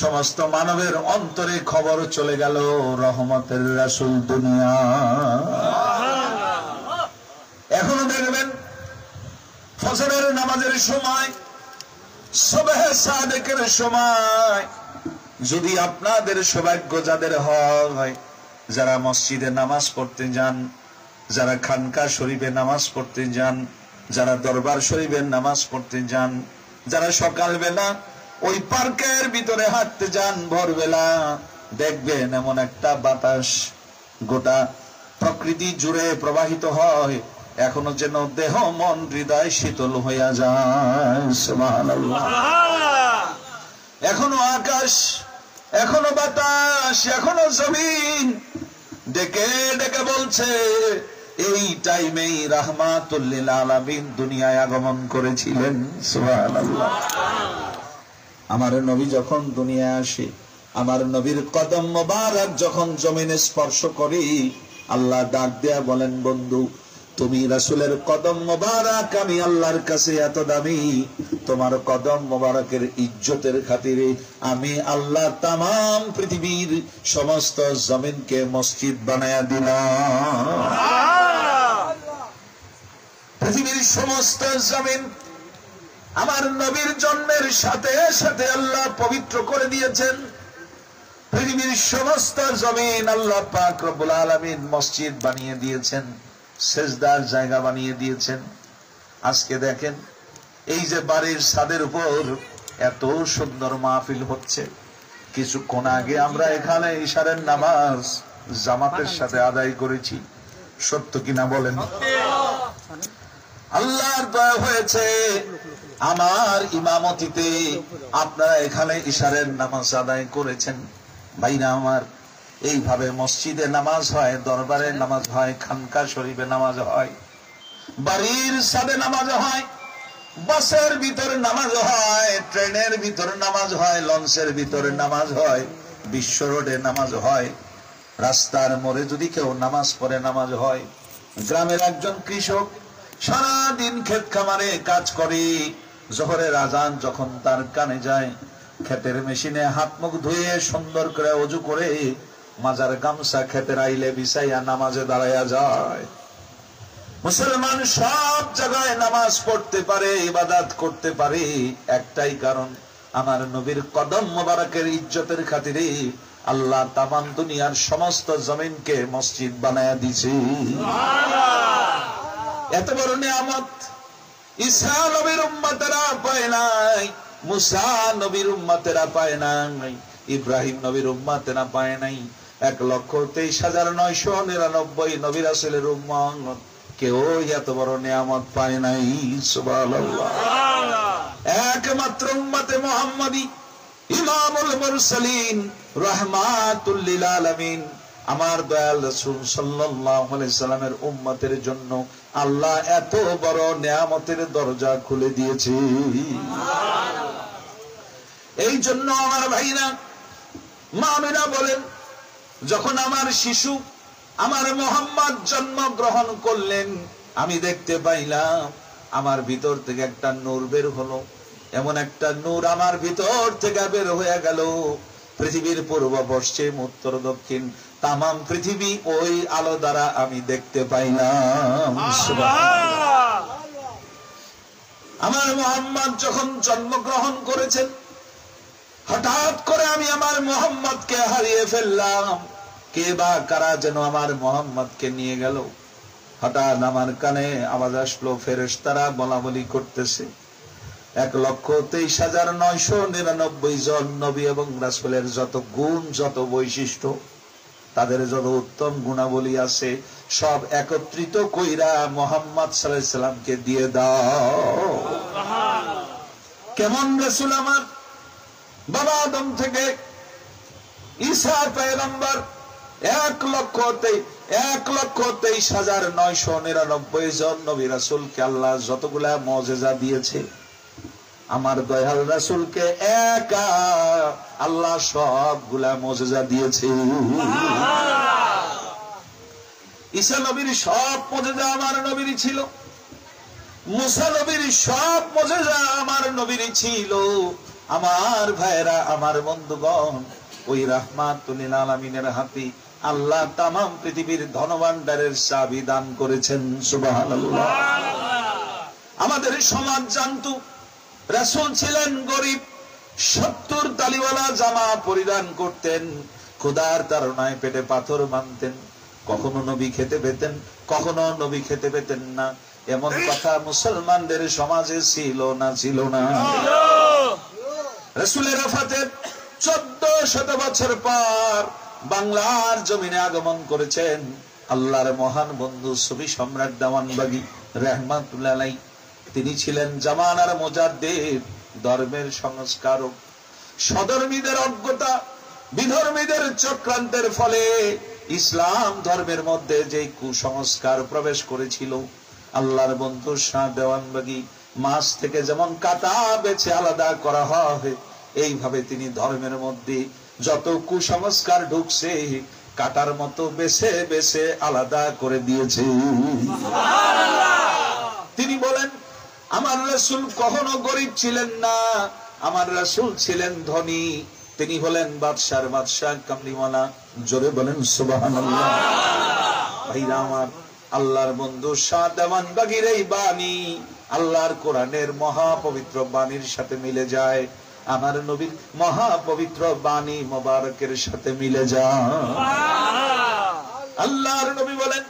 সমস্ত মানবের অন্তরে খবর চলে গেল রহমতের রাসূল দুনিয়া। এখনো দেখবেন ফজরের নামাজের সময়, সুবহে সাদিকের সময়, যদি আপনাদের সৌভাগ্য যাদের হয়, যারা মসজিদে নামাজ পড়তে যান, যারা খানকা শরীফে নামাজ পড়তে যান, যারা দরবার শরীফের নামাজ পড়তে যান, যারা সকালবেলা ওই পার্কের ভিতরে হাঁটতে যান ভোরবেলা, দেখবেন এমন একটা বাতাস গোটা প্রকৃতি জুড়ে প্রবাহিত হয়, এখনো যেন দেহ মন হৃদয় শীতল হইয়া যায়। সুবহানাল্লাহ। এখনো আকাশ, এখনো বাতাস, এখনো জমিন ডেকে ডেকে বলছে এই টাইমেই রাহমাতুল লিল আলামিন দুনিয়ায় আগমন করেছিলেন। সুবহানাল্লাহ। আমার নবী যখন দুনিয়া আসে, আমার নবীর কদম মোবারক যখন জমিনে স্পর্শ করি, আল্লাহ ডাক দেয়া বলেন, বন্ধু তুমি রাসূলের কদম মোবারক আমি আল্লাহর কাছে এত দামি, তোমার কদম মোবারকের ইজ্জতের খাতিরে আমি আল্লাহ তামাম পৃথিবীর সমস্ত জমিনকে মসজিদ বানায়া দিলাম। পৃথিবীর সমস্ত জমিন আমার নবীর জন্মের সাথে সাথে আল্লাহ পবিত্র করে দিয়েছেন। পৃথিবীর সমস্ত জমিন আল্লাহ পাক রব্বুল আলামিন মসজিদ বানিয়ে দিয়েছেন, সেজদার জায়গা বানিয়ে দিয়েছেন। আজকে দেখেন, এই যে বাড়ির ছাদের উপর এত সুন্দর মাহফিল হচ্ছে, কিছুক্ষণ আগে আমরা এখানে ইশারের নামাজ জামাতের সাথে আদায় করেছি, সত্য কিনা বলেন? আল্লাহর দয়া হয়েছে, আমার ইমামতিতে আপনারা এখানে ইশারের নামাজ আদায় করেছেন। ভাইরা আমার, এইভাবে মসজিদে নামাজ হয়, দরবারে নামাজ হয়, খানকা শরীফে নামাজ হয়, বাড়ির ছাদে নামাজ হয়, বাসের ভিতরে নামাজ হয়, ট্রেনের ভিতরে নামাজ হয়, লঞ্চের ভিতরে নামাজ হয়, বিশ্ব রোডে নামাজ হয়, রাস্তার মোড়ে যদি কেউ নামাজ পড়ে নামাজ হয়। গ্রামের একজন কৃষক সারাদিন ক্ষেত খামারে কাজ করে, জোহরের আজান যখন তার কানে যায়, ক্ষেতের মেশিনে হাত মুখ ধুয়ে সুন্দর করে ওযু করে মাজার গামছা ক্ষেতের আইলে বিছাইয়া নামাজে দাঁড়াইয়া যায়। মুসলমান সব জায়গায় নামাজ পড়তে পারে, ইবাদত করতে পারে, একটাই কারণ, আমার নবীর কদম মোবারকের ইজ্জতের খাতিরে আল্লাহ তামাম দুনিয়ার সমস্ত জমিনকে মসজিদ বানায়া দিয়েছে। এত বড় নিয়ামত ঈসা নবীর উম্মতেরা পায় নাই, মুসা নবীর উম্মতেরা পায় নাই, ইব্রাহিম নবীর উম্মতেরা পায় নাই। 1,23,999 নবী রাসূলের উম্মত কেউ এত বড় নিয়ামত পায় নাই। সুবহানাল্লাহ। একমাত্র উম্মতে মুহাম্মাদী ইমামুল মুরসালিন রাহমাতুল লিল আলামিন আমার দয়াল রাসূল সাল্লাল্লাহু আলাইহি সাল্লামের উম্মতের জন্য আল্লাহ এত বড় নিয়ামতের দরজা খুলে দিয়েছে। এই জন্য আমার ভাইরা মামিরা বলেন, যখন আমার শিশু আমার মুহাম্মদ জন্মগ্রহণ করলেন, আমি দেখতে পাইলাম আমার ভিতর থেকে একটা নূর বের হলো, এমন একটা নূর আমার ভিতর থেকে বের হয়ে গেল, পৃথিবীর পূর্ব পশ্চিম উত্তর দক্ষিণ তামাম পৃথিবী ওই আলো দ্বারা আমি দেখতে পাইলাম। আমার মুহাম্মদ যখন জন্মগ্রহণ করেছেন, হঠাৎ করে আমি আমার মুহাম্মদকে হারিয়ে ফেললাম। কে বা কারা যেন আমার মুহাম্মদকে নিয়ে গেল। হঠাৎ আমার কানে আওয়াজ আসলো, ফেরেশতারা বলা বলি করতেছে, 1,23,999 জন নবী এবং রাসূলের যত গুণ, যত বৈশিষ্ট্য, তাদের যত উত্তম গুণাবলী আছে, সব একত্রিত কইরা মুহাম্মদ সাল্লাল্লাহু আলাইহি সাল্লামকে দিয়ে দাও। কেমন রাসূল আমার? বাবা আদম থেকে ঈসা পয়গম্বর 1,23,999 জন নবী রাসূলকে আল্লাহ যতগুলা মুজিজা দিয়েছে, আমার দয়াল রাসূলকে একা আল্লাহ সবগুলা মুজিজা দিয়েছে। ঈসা নবীর সব মুজিজা আমার নবীর ছিল, মুসা নবীর সব মুজিজা আমার নবীর ছিল। আমার ভাইরা, আমার বন্ধুগণ, ওই রাহমাতুল লিল আলামিনের হাতে আল্লাহ তামাম পৃথিবীর ধনভাণ্ডারের চাবি দান করেছেন। সুবহানাল্লাহ। আমাদের সমাজ জানতো রাসূল ছিলেন গরিব, 70 তালিওয়ালা জামা পরিধান করতেন, ক্ষুধার তাড়নায় পেটে পাথর বাঁধতেন, কখনো নবী খেতে পেতেন, কখনো নবী খেতে পেতেন না, এমন কথা মুসলমানদের সমাজে ছিল না? ছিল না? রাসূলের ওফাতের 1400 বছর পর বাংলার জমিনে আগমন করেছেন আল্লাহর মহান বন্ধু সুফি সম্রাট দেওয়ানবাগী রাহমাতুল্লাহ আলাইহি। তিনি ছিলেন জামানার মুজাদ্দিদ, ধর্মের সংস্কারক। সধর্মীদের অজ্ঞতা, বিধর্মীদের চক্রান্তের ফলে ইসলাম ধর্মের মধ্যে যে কুসংস্কার প্রবেশ করেছিল, আল্লাহর বন্ধু শাহ দেওয়ানবাগী মাছ থেকে যেমন কাটা বেছে আলাদা করা হয়, এইভাবে তিনি ধর্মের মধ্যে যত কুসংস্কার ঢুকছে কাটার মতো বেছে বেছে আলাদা করে দিয়েছে। তিনি বলেন আমার রাসূল কখনো গরিব ছিলেন না, আমার রাসূল ছিলেন ধনী। তিনি হলেন বাদশার বাদশা কামলিওয়ালা। জোরে বলেন সুবহানাল্লাহ। ভাইরা আমার, আল্লাহর বন্ধু শাহ দেওয়ানবাগীর এই বাণী আল্লাহর কোরআনের মহাপবিত্র বাণীর সাথে মিলে যায়, আমার নবীর মহাপবিত্র বাণী মোবারকের সাথে মিলে যায়। আল্লাহর নবী বলেন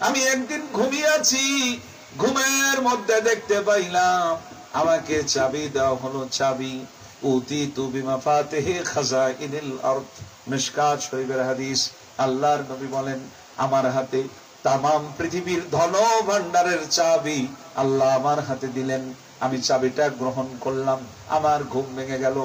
আমি একদিন ঘুমিয়ে আছি, ঘুমের মধ্যে দেখতে পাইলাম আমাকে চাবি দেওয়া হলো। চাবি উতিতু বিমাফাতিহি খাজাইনিল আরদ, মিশকাত শরীফের হাদিস। আল্লাহর নবী বলেন আমার হাতে তামাম পৃথিবীর ধন ভান্ডারের চাবি আল্লাহ আমার হাতে দিলেন। আমি চাবিটা গ্রহণ করলাম, আমার ঘুম ভেঙে গেল।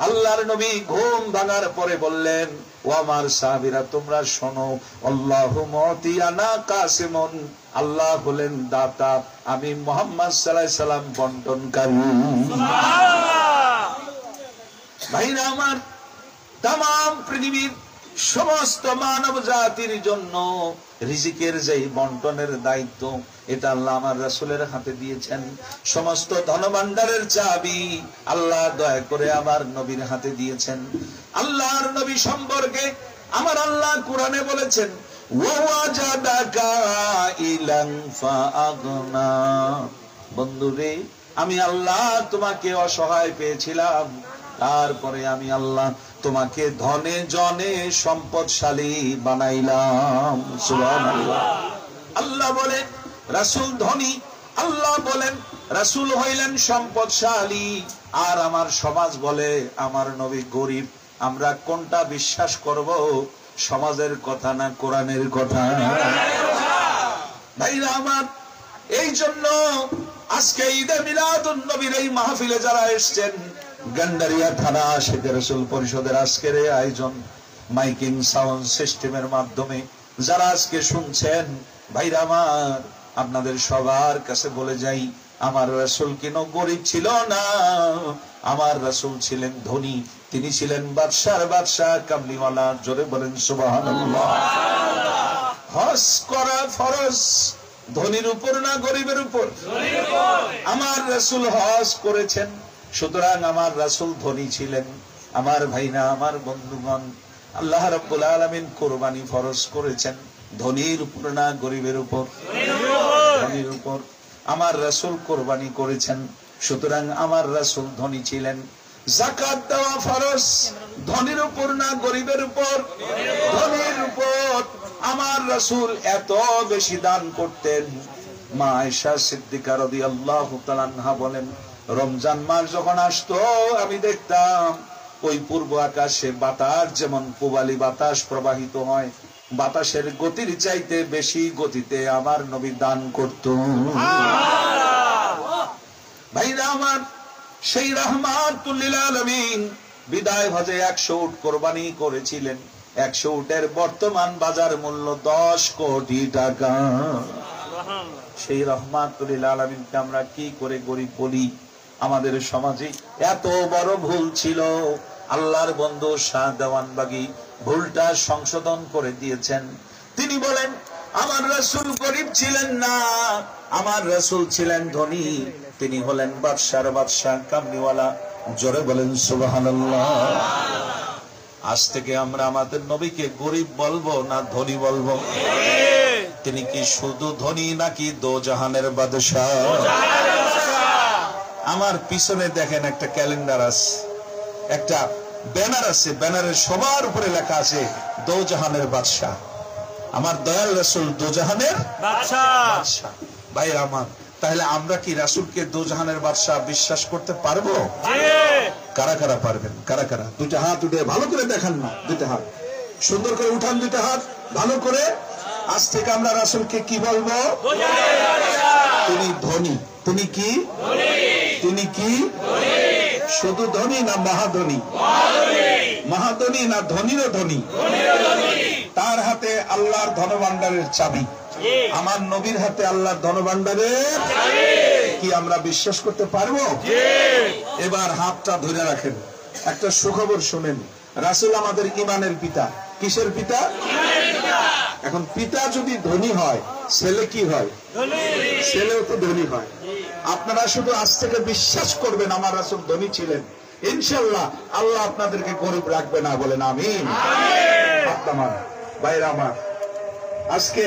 আল্লাহর নবী ঘুম ভাঙার পরে বললেন ও আমার সাহাবীরা তোমরা শোনো, আল্লাহু মুতি আনা কাসিমুন, আল্লাহ হলেন দাতা, আমি মুহাম্মদ সাল্লাল্লাহু আলাইহি সাল্লাম বন্টনকারী। সুবহানাল্লাহ। ভাইরা আমার, তামাম পৃথিবীর সমস্ত মানব জাতির জন্য রিজিকের যে বন্টনের দায়িত্ব এটা আল্লাহ আমার রাসূলের হাতে দিয়েছেন। সমস্ত ধনভাণ্ডারের চাবি আল্লাহ দয়া করে আমার নবীর হাতে দিয়েছেন। আল্লাহর নবী সম্পর্কে আমার আল্লাহ কোরআনে বলেছেন ওয়াজাদাকা ইলান ফাআগনা, বন্ধুরে আমি আল্লাহ তোমাকে অসহায় পেয়েছিলাম, তারপরে আমি আল্লাহ তোমাকে ধনে জনে সম্পদশালী বানাইলাম। সুবহানাল্লাহ। আল্লাহ বলে রাসূল ধনী, আল্লাহ বলেন রাসূল হইলেন সম্পদশালী, আর আমার সমাজ বলে আমার নবী গরিব। আমরা কোনটা বিশ্বাস করব, সমাজের কথা না কোরআনের কথা? ভাইরা আমার, এই জন্য আজকে ঈদে মিলাদুন নবীর এই মাহফিলে যারা এসেছেন, গান্ডারিয়া থানা আশিকে রাসূল পরিষদের আজকের এই আয়োজন মাইকিং সাউন্ড সিস্টেমের মাধ্যমে যারা আজকে শুনছেন, ভাইরা আমার আপনাদের সবার কাছে বলে যাই আমার রাসূল কেন গরিব ছিল না, আমার রাসূল ছিলেন ধনী, তিনি ছিলেন বাদশার বাদশা কামলিওয়ালা। জোরে বলেন সুবহানাল্লাহ। হজ করা ফরজ, ধনীর উপর না গরিবের উপর? আমার রাসূল হজ করেছেন, সুতরাং আমার রাসূল ধনী ছিলেন। আমার ভাইরা আমার বন্ধুগণ, আল্লাহ রাব্বুল আলামিন কুরবানি ফরজ করেছেন ধনীর উপর না গরিবের উপর? ধনীর উপর। আমার রাসূল কুরবানি করেছেন, সুতরাং আমার রাসূল ধনী ছিলেন। যাকাত দেওয়া ফরজ, ধনীর উপর না গরিবের উপর? ধনীর উপর। আমার রাসূল এত বেশি দান করতেন। মা আয়েশা সিদ্দিকা রাদিয়াল্লাহু তাআলা আনহা বলেন রমজান মাস যখন আসতো আমি দেখতাম ওই পূর্ব আকাশে বাতাস যেমন পূবালি বাতাস প্রবাহিত হয়, বাতাসের গতির চাইতে বেশি গতিতে আমার নবী দান করত। ভাইরা আমার, সেই রাহমাতুল লিল আলামিন বিদায় হজে 100 উট কোরবানি করেছিলেন। 100 উটের বর্তমান বাজার মূল্য 10 কোটি টাকা। সেই রাহমাতুল লিল আলামিনকে আমরা কি করে গরিব বলি? আমাদের সমাজে এত বড় ভুল ছিল, আল্লাহর বন্ধু শাহ দেওয়ানবাগী ভুলটা সংশোধন করে দিয়েছেন। তিনি বলেন আমার রাসূল গরিব ছিলেন না, আমার রাসূল ছিলেন ধনী, তিনি হলেন বাদশার বাদশা কামলিওয়ালা। জোরে বলেন সুবহানাল্লাহ। আজ থেকে আমরা আমাদের নবীকে গরিব বলবো না ধনী বলবো? তিনি কি শুধু ধনী নাকি দোজাহানের বাদশা? আমার পিছনে দেখেন একটা ক্যালেন্ডার আছে, একটা ব্যানার আছে, ব্যানারের সবার উপরে লেখা আছে দোজাহানের বাদশা। আমার দয়াল রাসূল দোজাহানের বাদশা। ভাই আমার, তাহলে আমরা কি রাসূলকে দোজাহানের বাদশা বিশ্বাস করতে পারবো? কারা কারা পারবেন? কারা কারা? দুইটা হাত উঠে ভালো করে দেখান না, দুইটা হাত সুন্দর করে উঠান, দুইটা হাত ভালো করে। আজ থেকে আমরা রাসূলকে কি বলবো? তিনি ধনী। তিনি কি? তিনি কি? শুধু ধনী না মহাধনী? মহাধনী না ধনীরও ধনী? তার হাতে আল্লাহর ধনভাণ্ডারের চাবি, আমার নবীর হাতে আল্লাহর ধনভাণ্ডারের কি আমরা বিশ্বাস করতে পারবো? এবার হাতটা ধরে রাখেন, একটা সুখবর শুনেন, রাসূল আমাদের ঈমানের পিতা। কিসের পিতা? এখন পিতা যদি ধনী হয়, ছেলে কি হয়? ছেলেও তো ধনী হয়। আপনারা শুধু আজ থেকে বিশ্বাস করবেন আমার রাসূল ধনী ছিলেন, ইনশাআল্লাহ আল্লাহ আপনাদেরকে গরিব রাখবে না। বলেন আমিন। আমার ভাইরা আমার, আজকে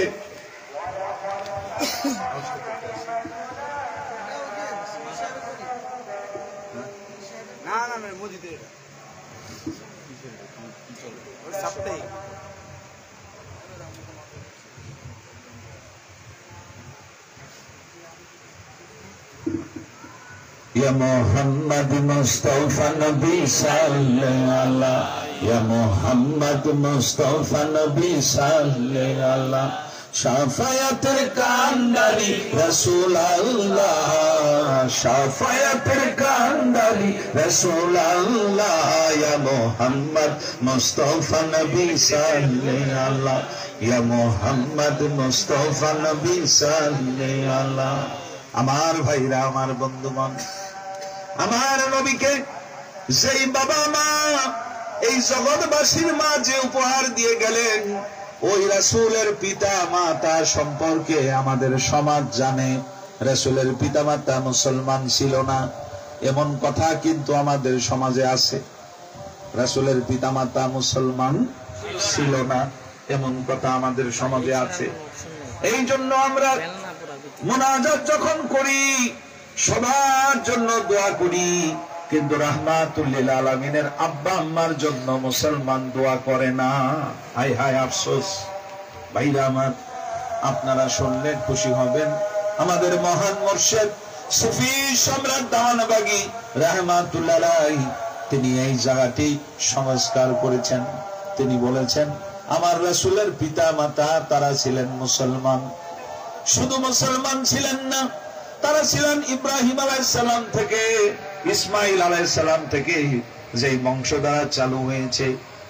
Ya Muhammad Mustafa Nabi Sallallahu Ya Muhammad Mustafa Nabi Sallallahu Shafayatir Kandari Rasulallah Shafayatir Kandari Rasulallah Ya Muhammad Mustafa Nabi Sallallahu Ya Muhammad Mustafa Nabi Sallallahu আমার ভাইরা, আমার বন্ধুগণ, আমার নবীকে যেই বাবা মা এই জগৎবাসীর মাঝে উপহার দিয়ে গেলেন, ওই রাসূলের পিতা মাতা সম্পর্কে আমাদের সমাজ জানে। রাসূলের পিতা মাতা মুসলমান ছিল না, এমন কথা কিন্তু আমাদের সমাজে আছে। রাসূলের পিতা মাতা মুসলমান ছিল না, এমন কথা আমাদের সমাজে আছে। এই জন্য আমরা মুনাজাত যখন করি সবার জন্য দোয়া করি, কিন্তু রাহমাতুল লিল আলামিনের আব্বা আম্মার জন্য মুসলমান দোয়া করে না। হায় হায় আফসোস। ভাইরা আমার, আপনারা শুনলে খুশি হবেন, আমাদের মহান মুর্শিদ সুফি সম্রাট দাওয়ানবাগী রাহমাতুল্লাহ আলাইহি তিনি এই জায়গাটি সংস্কার করেছেন। তিনি বলেছেন আমার রাসূলের পিতা মাতা তারা ছিলেন মুসলমান। শুধু মুসলমান ছিলেন না, তারা ছিলেন ইব্রাহিম আলাইহিস সালাম থেকে ইসমাইল আলাইহিস সালাম থেকে যে বংশধারা চালু হয়েছে,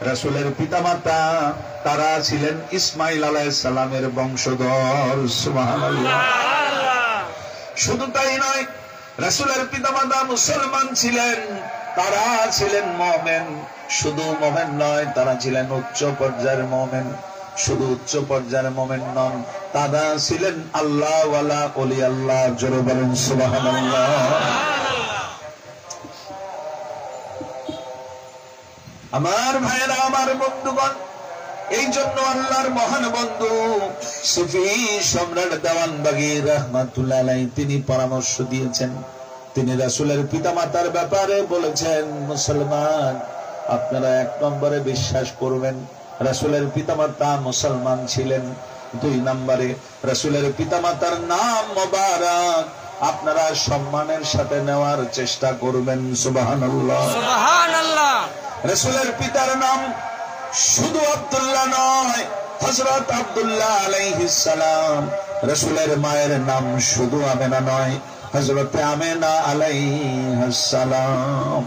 রাসূলের পিতামাতা তারা ছিলেন ইসমাইল আলাইহিস সালামের বংশধর। সুবহানাল্লাহ। শুধু তাই নয়, রাসূলের পিতামাতা মুসলমান ছিলেন, তারা ছিলেন মুমিন। শুধু মুমিন নয়, তারা ছিলেন উচ্চ পর্যায়ের মুমিন। শুধু উচ্চ পর্যায়ের মুমিন নন, তারা ছিলেন আল্লাহ ওয়ালা ওলি আল্লাহ। জোরে বলেন সুবহানাল্লাহ। আমার ভাইরা, আমার বন্ধুগণ, এই জন্য আল্লাহর মহান বন্ধু সুফি সম্রাট দেওয়ানবাগী রাহমাতুল্লাহ আলাইহি তিনি পরামর্শ দিয়েছেন। তিনি রাসূলের পিতামাতার ব্যাপারে বলেছেন, মুসলমান আপনারা এক নম্বরে বিশ্বাস করবেন রাসূলের পিতামাতা মুসলমান ছিলেন। দুই নম্বরে রাসূলের পিতামাতার নাম মোবারক আপনারা সম্মানের সাথে নেওয়ার চেষ্টা করবেন। সুবহানাল্লাহ, সুবহানাল্লাহ। রাসূলের পিতার নাম শুধু আব্দুল্লাহ নয়, হযরত আব্দুল্লাহ আলাইহিস সালাম। রাসূলের মায়ের নাম শুধু আমেনা নয়, হযরত আমেনা আলাইহিস সালাম।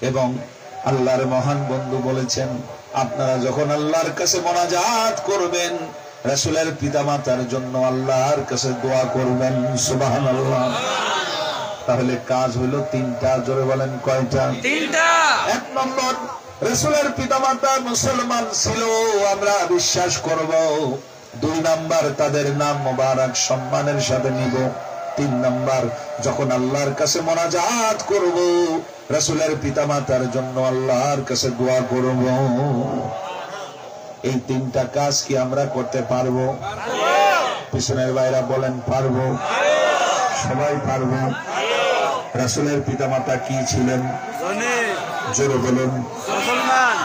এবং আল্লাহর মহান বন্ধু বলেছেন, আপনারা যখন আল্লাহর কাছে মোনাজাত করবেন, রাসূলের পিতামাতার জন্য আল্লাহর কাছে দোয়া করবেন। সুবহানাল্লাহ। তাহলে কাজ হলো তিনটা। জোরে বলেন কয়টা? তিনটা। এক নম্বর, রাসূলের পিতামাতা মুসলমান ছিল, আমরা বিশ্বাস করব। দুই নাম্বার, তাদের নাম মোবারক সম্মানের সাথে নিব। তিন নাম্বার, যখন আল্লাহর কাছে মোনাজাত করব, রাসূলের পিতামাতার জন্য আল্লাহর কাছে দোয়া করব। এই তিনটা কাজ কি আমরা করতে পারবো? পিছনের ভাইরা বলেন পারবো। সবাই পারবো। রাসূলের পিতামাতা কি ছিলেন? জোরে বলুন,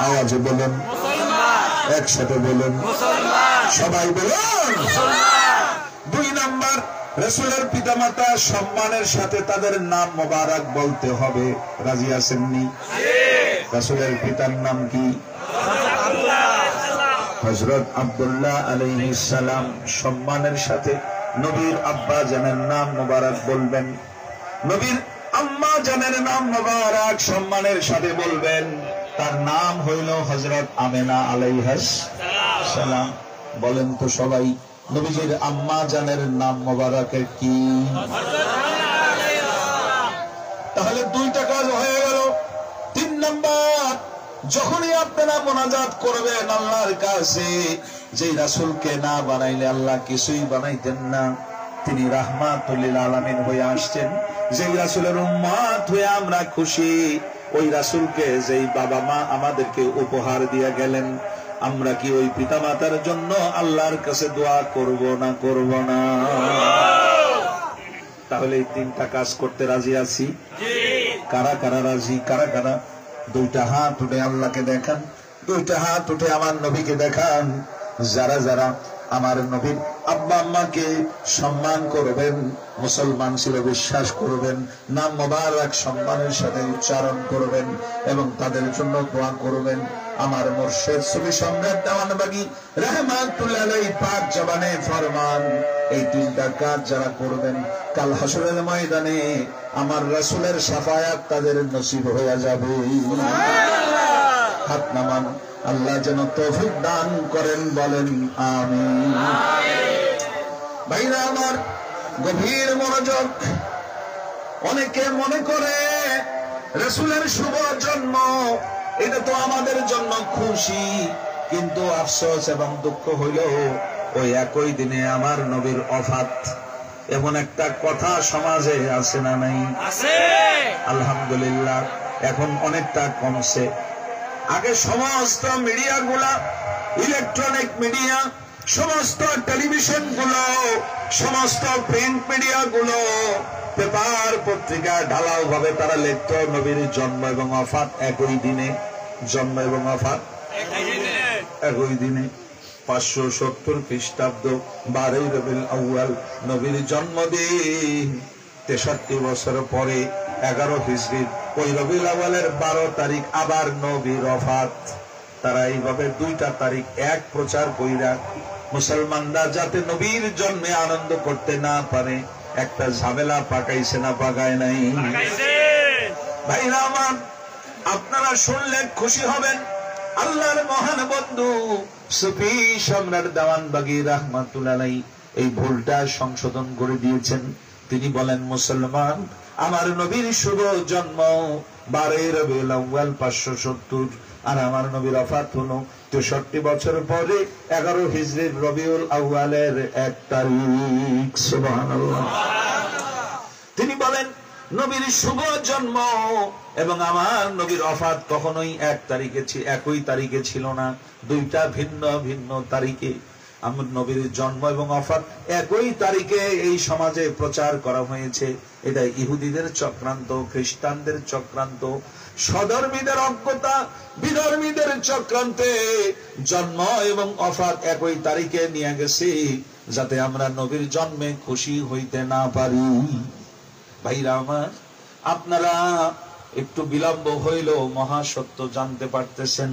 আওয়াজে বলুন, একসাথে বলুন, সবাই বলুন। দুই নাম্বার, রাসূলের পিতামাতা সম্মানের সাথে তাদের নাম মোবারক বলতে হবে। রাজি আছেননি? রাসূলের পিতার নাম কি? হযরত আব্দুল্লাহ আলাইহিস সালাম। সম্মানের সাথে নবীর আব্বা জানের নাম মোবারক বলবেন, নবীর আম্মা জানের নাম মোবারক সম্মানের সাথে বলবেন। তার নাম হইল হযরত আমেনা আলাইহিস সালাম। বলেন তো সবাই, নবীজির আম্মা জানের নাম মোবারকের কি? তাহলে দুইটা কাজ হয়ে গেল। তিন নম্বর, যখনই আপনারা মোনাজাত করবেন আল্লাহর কাছে, যেই রাসূলকে না বানাইলে আল্লাহ কিছুই বানাইতেন না, তিনি রাহমাতুল লিল আলামিন হয়ে আসছেন। যেই রাসূলের উম্মত হয়ে আমরা খুশি, ওই রাসূলকে যেই বাবা মা আমাদেরকে উপহার দিয়ে গেলেন, আমরা কি ওই পিতামাতার জন্য আল্লাহর কাছে দোয়া করব না করব না? তাহলে এই তিনটা কাজ করতে রাজি আছি? কারা কারা রাজি? কারা কারা? দুইটা হাত উঠে আল্লাহকে দেখান, দুইটা হাত উঠে আমার নবীকে দেখান। যারা যারা আমার নবীর আব্বা আম্মাকে সম্মান করবেন, মুসলমান ছিল বিশ্বাস করবেন, নাম মোবারক সম্মানের সাথে উচ্চারণ করবেন এবং তাদের জন্য দোয়া করবেন। আমার মুর্শিদ সুফি সম্রাট দেওয়ানবাগী রাহমাতুল্লাহ আলাইহি পাক জবানে ফরমান, এই তিনটা কাজ যারা করবেন কাল হাসরের ময়দানে আমার রাসূলের শাফায়াত তাদের নসিব হয়ে যাবে। হাত নামান, আল্লাহ যেন তৌফিক দান করেন, বলেন আমিন। ভাইরা আমার, গভীর মনোযোগ। অনেকে মনে করে রাসূলের শুভ জন্ম এটা তো আমাদের জন্য খুশি, কিন্তু আফসোস এবং দুঃখ হইল ওই একই দিনে আমার নবীর ওফাত। এমন একটা কথা সমাজে আছে না নাই? আছে। আলহামদুলিল্লাহ এখন অনেকটা কমছে। আগে সমস্ত মিডিয়াগুলা, ইলেকট্রনিক মিডিয়া, সমস্ত টেলিভিশন গুলো, সমস্ত প্রিন্ট মিডিয়া গুলো, পেপার পত্রিকা ঢালাও ভাবে তারা লিখত নবীর জন্ম এবং ওফাত একই দিনে। জন্ম এবং ওফাত একই দিনে। 570 খ্রিস্টাব্দ 12 রবিউল আউয়াল নবীর জন্মদিন। 63 বছর পরে 11 হিজরির ওই রবিউল আউয়ালের 12 তারিখ আবার নবীর ওফাত। তারা এইভাবে দুইটা তারিখ এক প্রচার কইরা মুসলমানরা যাতে নবীর জন্মে আনন্দ করতে না পারে একটা ঝামেলা পাকাইছে না পাকায় নাই? ভাইরা আমার, আপনারা শুনলে খুশি হবেন। আল্লাহর মহান বন্ধু সুফি সম্রাট দেওয়ানবাগী রাহমাতুল্লাহ আলাইহি এই ভুলটা সংশোধন করে দিয়েছেন। তিনি বলেন, মুসলমান, আমার নবীর শুভ জন্ম 12 রবিউল আউয়াল 570, আর আমার নবীর ওফাত হলো 63 বছর পরে 11 হিজরির রবিউল আউয়ালের 1 তারিখ। সুবহানাল্লাহ। তিনি বলেন, নবীর শুভ জন্ম এবং আমার নবীর ওফাত কখনোই একই তারিখে ছিল না, দুইটা ভিন্ন ভিন্ন তারিখে। আমার নবীর জন্ম এবং ওফাত একই তারিখে এই সমাজে প্রচার করা হয়েছে। এটা ইহুদিদের চক্রান্ত, খ্রিস্টানদের চক্রান্ত, সধর্মীদের অজ্ঞতা, বিধর্মীদের চক্রান্তে জন্ম এবং ওফাত একই তারিখে নিয়ে গেছে যাতে আমরা নবীর জন্মে খুশি হইতে না পারি। ভাইরা আমার, আপনারা একটু বিলম্ব হইলেও মহাসত্য জানতে পারতেছেন।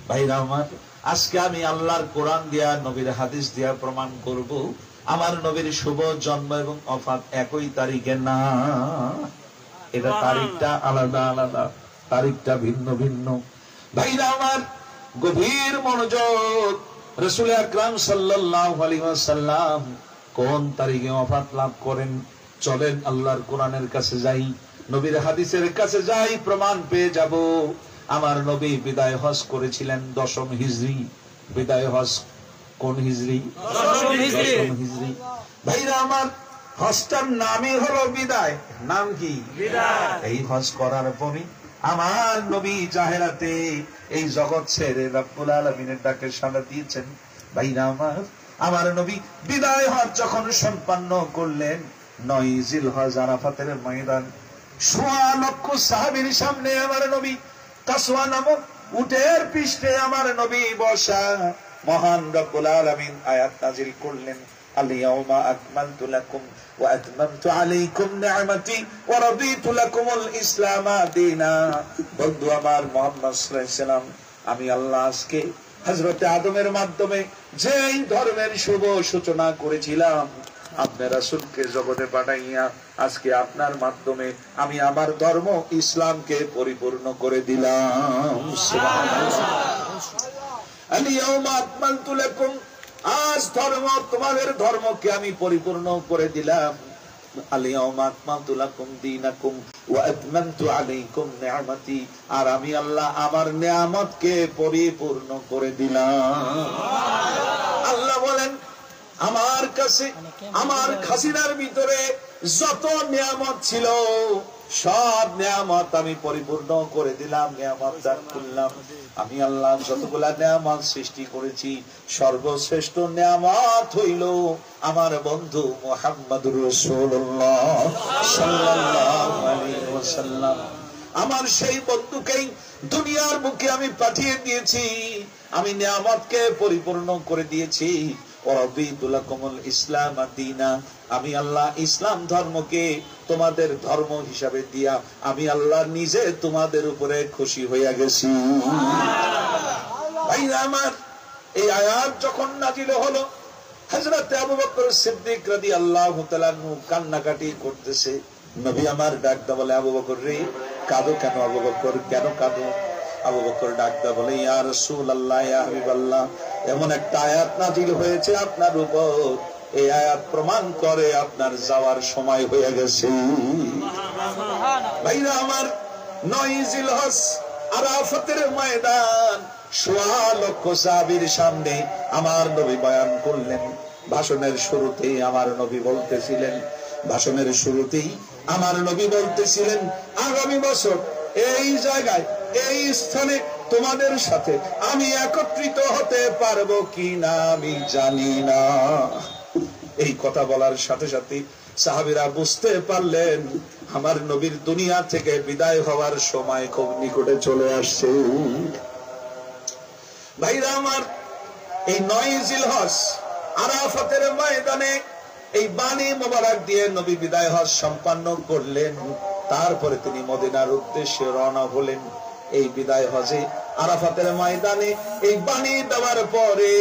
ভাইরা আমার, আজকে আমি আল্লাহর কোরআন দিয়া নবীর হাদিস দিয়া প্রমাণ করব আমার নবীর শুভ জন্ম এবং ওফাত একই তারিখে না। এটা তারিখটা আলাদা আলাদা, তারিখটা ভিন্ন ভিন্ন। ভাইরা আমার, গভীর মনোযোগ। রাসূল আকরাম সাল্লাল্লাহু আলাইহি ওয়াসাল্লাম কোন তারিখে ওফাত লাভ করেন? চলেন আল্লাহর কোরআনের কাছে যাই, নবীর হাদিসের কাছে যাই, প্রমাণ পেয়ে যাব। আমার নবী বিদায় হজ করেছিলেন 10ম হিজরি। বিদায় হজ কোন হিজরি? 10ম হিজরি। ভাইরা আমার, হজটার নামই হলো বিদায়। নাম কি? বিদায়। এই হজ করার পরে আমার নবী জাহেরাতে এই জগৎ ছেড়ে রব্বুল আলামিনের ডাকে সাড়া দিয়েছেন। ভাইরা আমার নবী বিদায় হজ যখন সম্পন্ন করলেন, 9 জিলহজ আরাফাতের ময়দান, 1.25 লক্ষ সাহাবীর সামনে আমার নবী কাসওয়া নামক উটের পৃষ্ঠে আমার নবী বসা। মহান রব্বুল আলামিন আয়াত নাযিল করলেন, আল-ইয়াওমা আকমালতু লাকুম ওয়া আতমামতু আলাইকুম নি'মাতি ওয়া রাদিতু লাকুমুল ইসলামা দীনা। বন্ধু আমার মুহাম্মদ সাল্লাল্লাহু আলাইহি সাল্লাম, আমি আল্লাহ আজকে হযরত আদমের মাধ্যমে যেই ধর্মের শুভ সূচনা করেছিলাম, আপনার রাসূলকে জগতে পাঠাইয়া আজকে আপনার মাধ্যমে আমি আমার ধর্ম ইসলামকে পরিপূর্ণ করে দিলাম। সুবহানাল্লাহ। আল-ইয়াওমা আকমালতু লাকুম, আজ তোমাদের ধর্মকে আমি পরিপূর্ণ করে দিলাম। আলিয়াউমা আকমালতু লাকুম দীনাকুম ওয়া আতমামতু আলাইকুম নি'মাতি, আর আমি আল্লাহ আমার নিয়ামতকে পরিপূর্ণ করে দিলাম। আল্লাহ বলেন আমার কাছে আমার খাজিনার ভিতরে যত নিয়ামত ছিল সব নিয়ামত আমি পরিপূর্ণ করে দিলাম, নিয়ামত দান করলাম। আমি আল্লাহ যতগুলা নিয়ামত সৃষ্টি করেছি সর্বশ্রেষ্ঠ নিয়ামত হইল আমার বন্ধু মুহাম্মদুর রাসূলুল্লাহ সাল্লাল্লাহু আলাইহি ওয়াসাল্লাম। আমার সেই বন্ধুকেই দুনিয়ার বুকে আমি পাঠিয়ে দিয়েছি, আমি নিয়ামতকে পরিপূর্ণ করে দিয়েছি। ইসলাম দীনা, আমি আল্লাহ ইসলাম ধর্মকে তোমাদের ধর্ম হিসাবে দিয়া আমি আল্লাহ নিজে তোমাদের উপরে খুশি হইয়া গেছি। ভাইরা আমার, এই আয়াত যখন নাজিল হলো, হযরত আবু বকর সিদ্দিক রাদিয়াল্লাহু তাআলা কান্নাকাটি করতেছে। নবী আমার ডাক দা বলে, আবু বকর রে কাঁদো কেন? আবু বকর কেন কাঁদো? আবু বকর ডাক দা বলে, ইয়া রাসূলুল্লাহ, ইয়া হাবিবাল্লাহ, এমন একটা আয়াত নাজিল হয়েছে আপনার উপর, এই আয়াত প্রমাণ করে আপনার যাওয়ার সময় হয়ে গেছে। ভাইরা আমার, 9 জিলহজ আরাফাতের ময়দান, 1.25 লক্ষ সাহাবীর সামনে আমার নবী বয়ান করলেন। ভাষণের শুরুতেই আমার নবী বলতেছিলেন আগামী বছর এই জায়গায় এই স্থানে তোমাদের সাথে আমি একত্রিত হতে পারবো কিনা আমি জানি না। এই কথা বলার সাথে সাথে সাহাবীরা বুঝতে পারলেন আমার নবীর দুনিয়া থেকে বিদায় হওয়ার সময় খুব নিকটে চলে আসছে। ভাইরা আমার, এই 9 জিলহজ আরাফাতের ময়দানে এই বাণী মোবারক দিয়ে নবী বিদায় হজ সম্পন্ন করলেন। তারপরে তিনি মদিনার উদ্দেশ্যে রওনা হলেন। এই বিদায় হজে আরাফাতের ময়দানে এই বাণী দেওয়ার পরে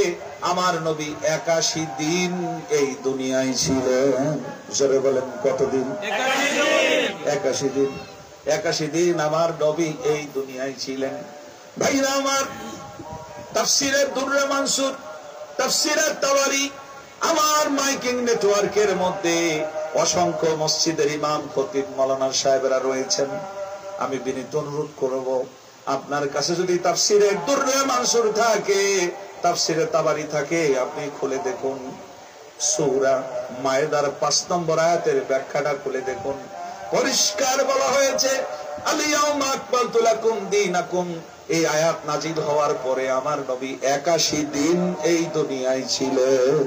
আমার নবী 81 দিন এই দুনিয়ায় ছিলেন। জোরে বলেন কতদিন? 81 দিন। 81 দিন আমার নবী এই দুনিয়ায় ছিলেন। ভাইরা আমার, তাফসীরের দুররে মানসুর, তাফসীরের তাওয়ারি, আমার মাইকিং নেটওয়ার্কের মধ্যে অসংখ্য মসজিদের ইমাম খতিব মাওলানা সাহেবরা রয়েছেন। আমি বিনীত অনুরোধ করব, আপনার কাছে যদি তাফসীরের দুররে মানসুর থাকে, তাফসীরে তাবারি থাকে, আপনি খুলে দেখুন। সূরা মায়েদার 5 নম্বর আয়াতের ব্যাখ্যাটা খুলে দেখুন। পরিষ্কার বলা হয়েছে, আল-ইয়াউমা আকমালতু লাকুম দীনাকুম। এই আয়াত নাজিল হওয়ার পরে আমার নবী 81 দিন এই দুনিয়ায় ছিলেন।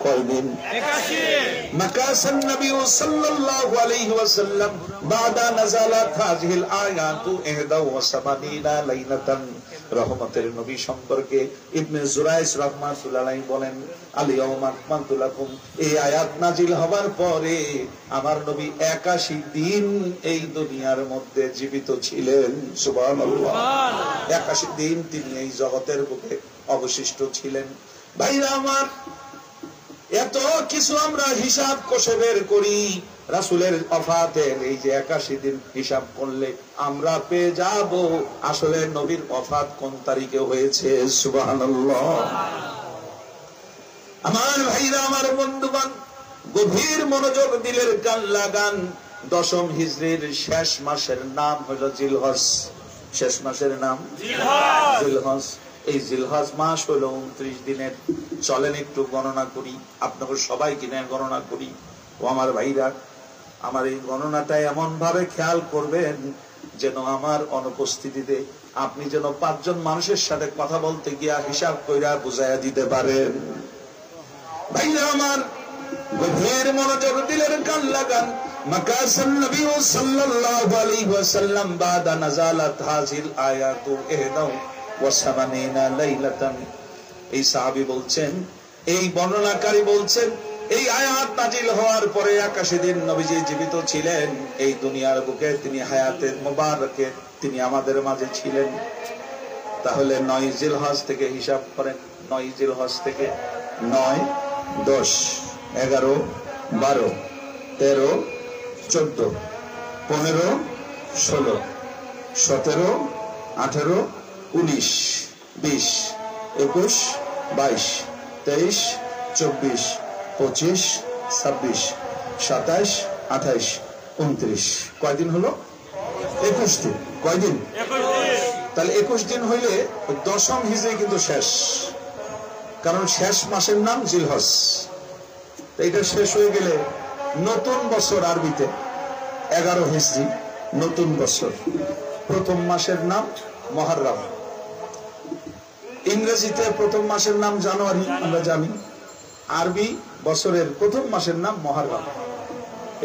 কয়দিন? 81। মাকাসান নবী সাল্লাল্লাহু আলাইহি ওয়াসাল্লাম বাদা নাযালাত হাযিহিল আয়াতু 81 লাইলাতান। রহমতের নবী সম্পর্কে ইবনে জুরাইজ রাহমাতুল্লাহ আলাইহি বলেন, আল-ইয়াউমা আকমালতু লাকুম, এই আয়াত নাজিল হবার পরে আমার নবী 81 দিন এই দুনিয়ার মধ্যে জীবিত ছিলেন। সুবহানাল্লাহ। 81 দিন তিনি এই জগতের বুকে অবশিষ্ট ছিলেন। ভাইরা আমার, এত কিছু আমরা হিসাব কষে বের করি, রাসূলের ওফাতের এই যে 81 দিন হিসাব করলে আমরা পেয়ে যাব আসলে নবীর ওফাত কোন তারিখে হয়েছে। সুবহানাল্লাহ। আমার ভাইরা, আমার বন্ধুগণ, গভীর মনোযোগ দিলের কান লাগান। 10ম হিজরির শেষ মাসের নাম হলো জিলহজ। শেষ মাসের নাম জিলহজ। এই জিলহজ মাস হলো 29 দিনের। চলেন একটু গণনা করি, আপনাকে সবাইকে নিয়ে গণনা করি। ও আমার ভাইরা, আমার এই গণনাটা এমন ভাবে খেয়াল করবেন যেন আমার অনুপস্থিতিতে আপনি যেন 5 জন মানুষের সাথে কথা বলতে গিয়া হিসাব কইরা বুঝাইয়া দিতে পারেন। ভাইরা আমার, গভীর মনোযোগ দিলের কান লাগান। মাকাসান নবী সাল্লাল্লাহু আলাইহি ওয়াসাল্লাম বাদা নাযালাত হাযিল আয়াতু 81 লাইলাতান। এই সাহাবী বলছেন, এই বর্ণনাকারী বলছেন, এই আয়াত নাজিল হওয়ার পরে 81 দিন নবীজি জীবিত ছিলেন এই দুনিয়ার বুকে। তিনি হায়াতের মোবারকে তিনি আমাদের মাঝে ছিলেন। তাহলে 9 জিলহজ থেকে হিসাব করেন। 9 জিলহজ থেকে 9, 10, 11, 12, 13, 14, 15, 16, 17, 18, 19, 20, 21, 22, 23, 24, 25, 26, 27, 28, 29, কয়দিন হলো? 21 দিন। কয়দিন? তাহলে 21 দিন হইলে 10ম হিজরি কিন্তু শেষ, কারণ শেষ মাসের নাম জিলহজ। এটা শেষ হয়ে গেলে নতুন বছর আরবিতে 11 হিজরি, নতুন বছর। প্রথম মাসের নাম মুহররম, ইংরেজিতে প্রথম মাসের নাম জানুয়ারি, আমরা জানি। আরবি বছরের প্রথম মাসের নাম মুহররম।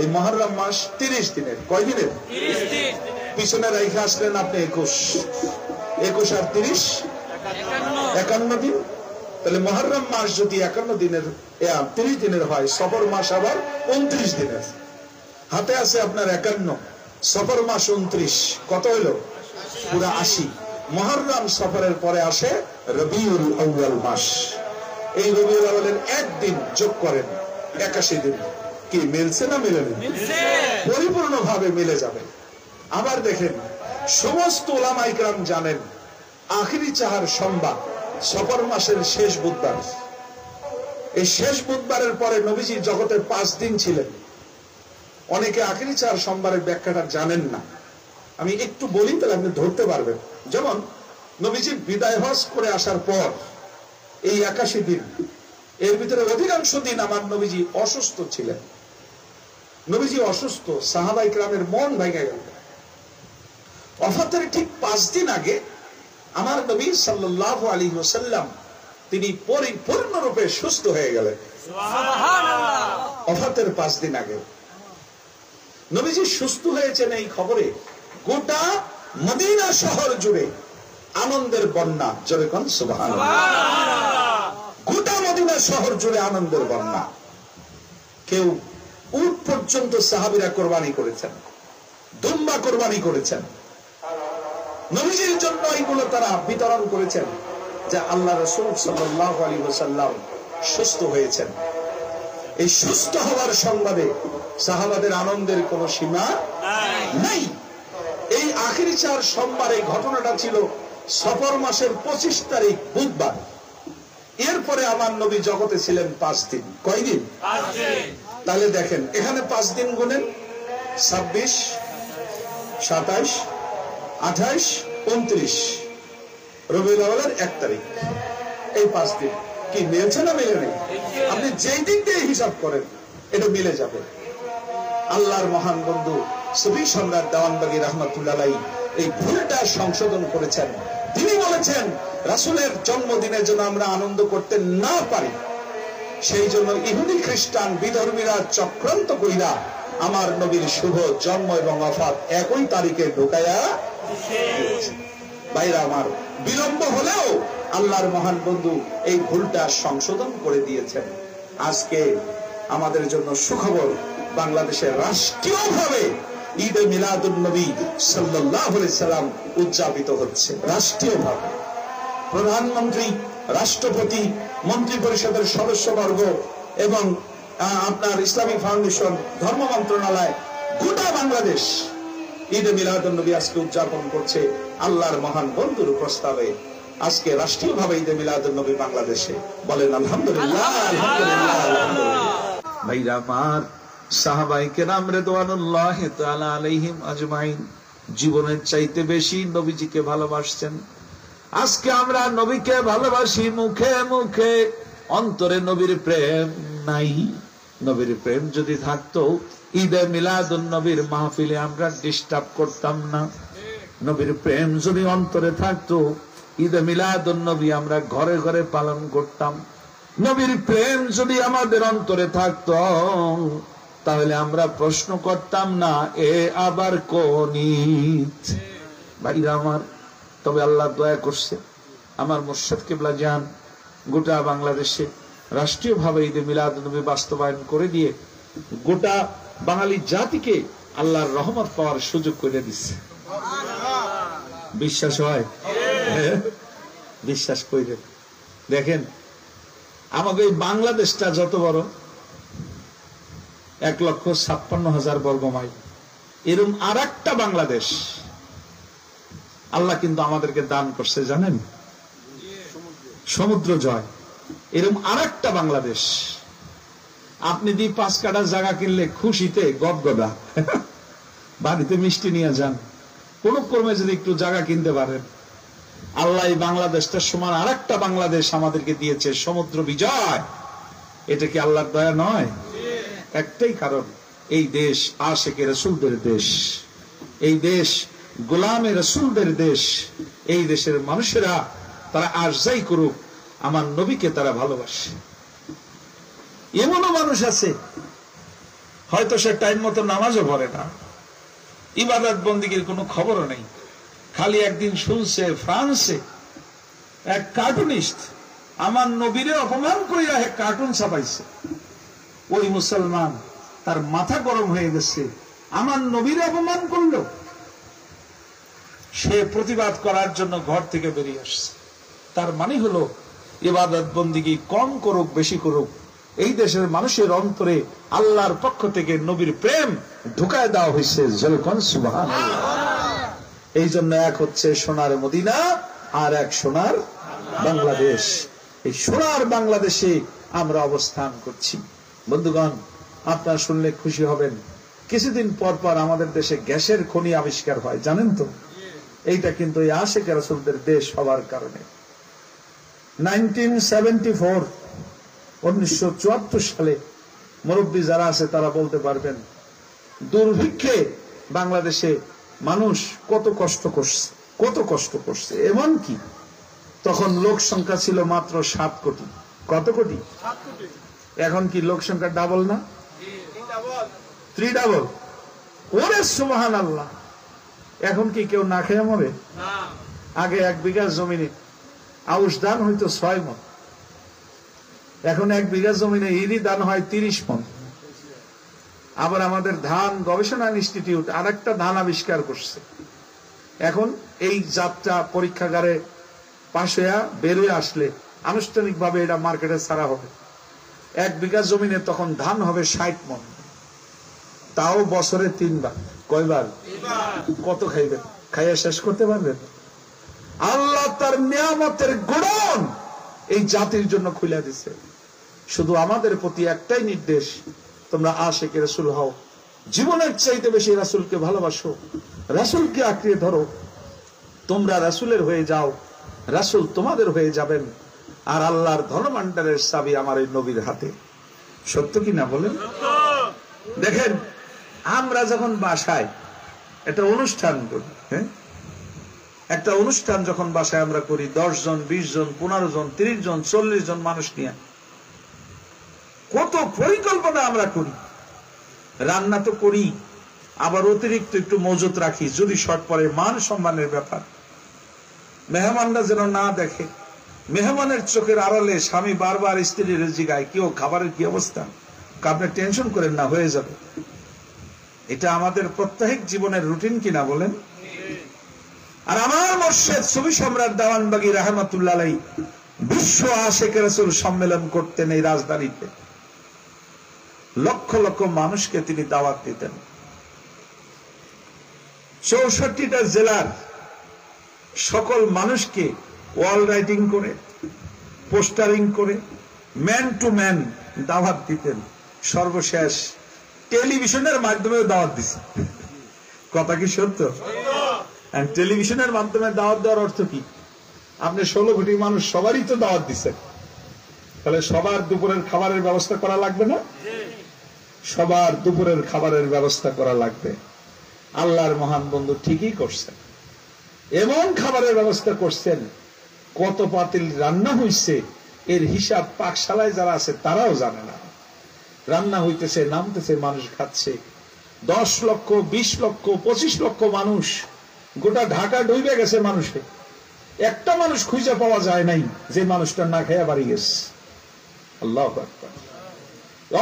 এই মুহররম মাস 30 দিনের। কয় দিনের? 30 দিন। পিছনে রেখে আসলেন আপনি 21 আর 30 51 দিন। তাহলে মুহররম মাস যদি 51 দিনের 30 দিনের হয়, সফর মাস আবার 29 দিনের। হাতে আছে আপনার 51, সফর মাস 29, কত হইল? পুরা 80। মুহররম সফরের পরে আসে রবিউল আউয়াল মাস। এই রবিউল আউয়ালের একদিন যোগ করেন, 81 দিন। কি মিলছে না মিলেনি? পরিপূর্ণভাবে মিলে যাবে। আবার দেখেন, সমস্ত উলামায়ে কেরাম জানেন আখিরি চাহার সোমবার সফর মাসের শেষ বুধবার। এই শেষ বুধবারের পরে নবীজি জগতে 5 দিন ছিলেন। অনেকে আখিরি চাহার সোমবারের ব্যাখ্যাটা জানেন না, আমি একটু বলি তাহলে আপনি ধরতে পারবেন। যেমন নবীজি বিদায় হজ করে আসার পর এই 81 দিন, এর ভিতরে অধিকাংশ দিন আমার নবীজি অসুস্থ ছিলেন। নবীজি অসুস্থ, সাহাবায়ে কেরামের মন ভেঙে গেল। ওয়াফাতের ঠিক 5 দিন আগে আমার নবী সাল্লাল্লাহু আলাইহি ওয়াসাল্লাম তিনি পরিপূর্ণরূপে সুস্থ হয়ে গেলেন। সুবহানাল্লাহ। ওয়াফাতের 5 দিন আগে নবীজি সুস্থ হয়েছেন, এই খবরে গোটা মদিনা শহর জুড়ে আনন্দের বন্যা। জোরে কোন সুবহানাল্লাহ। গোটা মদিনা শহর জুড়ে আনন্দের বন্যা। কেউ উট পর্যন্ত সাহাবীরা কোরবানি করেছেন, দুম্বা কোরবানি করেছেন। নবীজির জন্য এইগুলো তারা বিতরণ করেছেন, যে আল্লাহ রাসূল সাল্লাল্লাহু আলাইহি ওয়াসাল্লাম সুস্থ হয়েছেন। এই সুস্থ হওয়ার সংবাদে সাহাবাদের আনন্দের কোনো সীমা নাই। এই আখিরি 4 সোমবার এই ঘটনাটা ছিল সফর মাসের 25 তারিখ বুধবার। এরপরে আমার নবী জগতে ছিলেন 5 দিন। কয় দিন? 5 দিন। তাহলে দেখেন, এখানে 5 দিন গুনেন, 26, 27, 28, 29, রবিউল আউয়ালের 1 তারিখ। এই 5 দিন কি মিলছে না মিলে নেই? আপনি যেই দিন দিয়ে হিসাব করেন এটা মিলে যাবে। আল্লাহর মহান বন্ধু সুফি সম্রাট দেওয়ানবাগী রাহমাতুল্লাহ আলাইহি এই ভুলটা সংশোধন করেছেন। তিনি বলেছেন, রাসূলের জন্মদিনের জন্য আমরা আনন্দ করতে না পারি, সেই জন্য ইহুদি খ্রিস্টান বিধর্মীরা চক্রান্ত কইরা আমার নবীর শুভ জন্ম এবং ওয়াফাত একই তারিখে ঢুকায়া দিয়েছে। ভাইরা আমার, বিলম্ব হলেও আল্লাহর মহান বন্ধু এই ভুলটা সংশোধন করে দিয়েছেন। আজকে আমাদের জন্য সুখবর, বাংলাদেশে রাষ্ট্রীয়ভাবে ঈদে মিলাদুন নবী সাল্লাল্লাহু আলাইহি সাল্লাম উদযাপিত হচ্ছে। রাষ্ট্রীয়ভাবে প্রধানমন্ত্রী, রাষ্ট্রপতি, মন্ত্রী পরিষদের সদস্যবর্গ এবং আপনার ইসলামিক ফাউন্ডেশন, ধর্ম মন্ত্রণালয়, গোটা বাংলাদেশ ঈদে মিলাদুন নবী আজকে উদযাপন করছে আল্লাহর মহান বন্ধুর প্রস্তাবে। আজকে রাষ্ট্রীয়ভাবে ঈদে মিলাদুন নবী বাংলাদেশে। বলেন আলহামদুলিল্লাহ, আলহামদুলিল্লাহ, আলহামদুলিল্লাহ। ভাইরা আমার, সাহাবায়ে কেরাম রিদওয়ানুল্লাহি তাআলা আলাইহিম আজমাইন জীবনের চাইতে বেশি নবীজিকে ভালোবাসছেন। আজকে আমরা নবীকে ভালোবাসি মুখে মুখে, অন্তরে নবীর প্রেম নাই। নবীর প্রেম যদি থাকতো ঈদে মিলাদুন নবীর মাহফিলে আমরা ডিস্টার্ব করতাম না। নবীর প্রেম যদি অন্তরে থাকতো ঈদে মিলাদুন নবী আমরা ঘরে ঘরে পালন করতাম। নবীর প্রেম যদি আমাদের অন্তরে থাকতো তাহলে আমরা প্রশ্ন করতাম না, এ আবার কোন ঈদ? ভাইরা আমার, তবে আল্লাহ দয়া করছে, আমার মুর্শিদ কিবলা জান গোটা বাংলাদেশে রাষ্ট্রীয়ভাবে ঈদে মিলাদুন নবী বাস্তবায়ন করে দিয়ে গোটা বাঙালি জাতিকে আল্লাহর রহমত পাওয়ার সুযোগ করে দিচ্ছে। বিশ্বাস হয়? বিশ্বাস করে দেখেন, আমাকে এই বাংলাদেশটা যত বড়, 1,56,000 বর্গ মাইল, এরকম আর একটা বাংলাদেশ আল্লাহ কিন্তু আমাদেরকে দান করছে, জানেন? সমুদ্র জয়। এরকম আর একটা বাংলাদেশ আপনি 5 কাঠা জায়গা কিনলে খুশিতে গদগদা, বাড়িতে মিষ্টি নিয়ে যান। কোন ক্রমে যদি একটু জায়গা কিনতে পারেন, আল্লাহ এই বাংলাদেশটার সমান আরেকটা বাংলাদেশ আমাদেরকে দিয়েছে, সমুদ্র বিজয়। এটা কি আল্লাহর দয়া নয়? একটাই কারণ, এই দেশ আশিকে রাসূলদের দেশ, এই দেশ গোলামে রাসূলদের দেশ। এই দেশের মানুষেরা তারা আর যাই করুক, আমার নবীকে তারা ভালোবাসে। এমনও মানুষ আছে হয়তো সে টাইম মতো নামাজও পড়ে না, ইবাদত বন্দিগির কোনো খবরও নেই। খালি একদিন শুনছে ফ্রান্সে এক কার্টুনিস্ট আমার নবীরে অপমান করিয়া এক কার্টুন ছাপাইছে। ওই মুসলমান তার মাথা গরম হয়ে গেছে, আমার নবীরে অপমান করলো। সে প্রতিবাদ করার জন্য ঘর থেকে বেরিয়ে আসছে। তার মানে হলো ইবাদত বন্দিগি কম করুক বেশি করুক, এই দেশের মানুষের অন্তরে আল্লাহর পক্ষ থেকে নবীর প্রেম ঢুকায় দেওয়া হয়েছে। জলকন সুবহানাল্লাহ। এই জন্য এক হচ্ছে সোনার মদিনা, আর এক সোনার বাংলাদেশ। এই সোনার বাংলাদেশে আমরা অবস্থান করছি। বন্ধুগণ, আপনারা শুনলে খুশি হবেন, কিছুদিন পর পর আমাদের দেশে গ্যাসের খনি আবিষ্কার হয়, জানেন তো? এইটা কিন্তু এই আশিকে রাসূলদের দেশ হওয়ার কারণে। 1974 সালে মুরব্বী যারা আছে তারা বলতে পারবেন, দুর্ভিক্ষে বাংলাদেশে মানুষ কত কষ্ট করছে। এমন কি তখন লোক সংখ্যা ছিল মাত্র 7 কোটি। কত কোটি? 7 কোটি। এখন কি লোক সংখ্যা ডাবল না? 3 ডাবল। ওরে সুবহানাল্লাহ। এখন কি কেউ না খেয়ে মরে? আগে 1 বিঘা জমিনে আউশ ধান হইতো 6 মণ, এখন 1 বিঘা জমিনে ইরি ধান হয় 30 মণ। আবার আমাদের ধান গবেষণা ইনস্টিটিউট আরেকটা ধান আবিষ্কার করছে। এখন এই জাতটা পরীক্ষাগারে পাশ হয়ে বেরিয়ে আসলে আনুষ্ঠানিকভাবে এটা মার্কেটে ছাড়া হবে। 1 বিঘা জমিনে তখন ধান হবে 60 মণ, তাও বছরে 3 বার। কয়বার? কত খাইবেন? খাইয়া শেষ করতে পারবেন? আল্লাহ তার নিয়ামতের গুণন এই জাতির জন্য খুলে দিছে। শুধু আমাদের প্রতি একটাই নির্দেশ, তোমরা আশিকে রাসূল হও, জীবনের চাইতে বেশি রাসূলকে ভালোবাসো, রাসূলকে আঁকড়ে ধরো। তোমরা রাসূলের হয়ে যাও, রাসূল তোমাদের হয়ে যাবেন। আর আল্লাহর ধনভাণ্ডারের চাবি আমার এই নবীর হাতে। সত্য কি না বলেন? দেখেন, আমরা যখন বাসায় একটা অনুষ্ঠান করি, হ্যাঁ, একটা অনুষ্ঠান যখন বাসায় আমরা করি, 10 জন 20 জন 15 জন 30 জন 40 জন মানুষ নিয়ে, কত পরিকল্পনা আমরা করি। রান্না তো করি, আবার অতিরিক্ত একটু মজুত রাখি যদি শর্ট পড়ে। মান সম্মানের ব্যাপার, মেহমানরা যেন না দেখে। মেহমানের চোখের আড়ালে স্বামী বারবার স্ত্রীর জিগায়, কেউ খাবারের কি অবস্থা? আপনি টেনশন করেন না, হয়ে যাবে। এটা আমাদের প্রত্যেক জীবনের রুটিন কিনা বলেন? আর আমার মুর্শিদ সুফি সম্রাট দেওয়ানবাগী রাহমাতুল্লাহ আলাইহি বিশ্ব আশিকে রাসূল সম্মেলন করতেন এই রাজধানীতে। লক্ষ লক্ষ মানুষকে তিনি দাওয়াত দিতেন। 64টা জেলার সকল মানুষকে ওয়াল রাইটিং করে, পোস্টারিং করে, ম্যান টু ম্যান দাওয়াত দিতেন। সর্বশেষ টেলিভিশনের মাধ্যমে দাওয়াত দিছে। কথা কি সত্য? টেলিভিশনের মাধ্যমে দাওয়াত দেওয়ার অর্থ কি? আপনি 16 কোটি মানুষ সবারই তো দাওয়াত দিচ্ছেন, তাহলে সবার দুপুরের খাবারের ব্যবস্থা করা লাগবে না? সবার দুপুরের খাবারের ব্যবস্থা করা লাগবে। আল্লাহর মহান বন্ধু ঠিকই করছেন, এমন খাবারের ব্যবস্থা করছেন, কত পাতিল রান্না হইছে এর হিসাব পাকশালায় যারা আছে তারাও জানে না। রান্না হইতেছে, নামতেছে, মানুষ খাচ্ছে। 10 লক্ষ 20 লক্ষ 25 লক্ষ মানুষ, গোটা ঢাকা ডুবে গেছে মানুষে। একটা মানুষ খুঁজে পাওয়া যায় নাই যে মানুষটা না খেয়ে বাড়ি গেছে। আল্লাহু আকবার।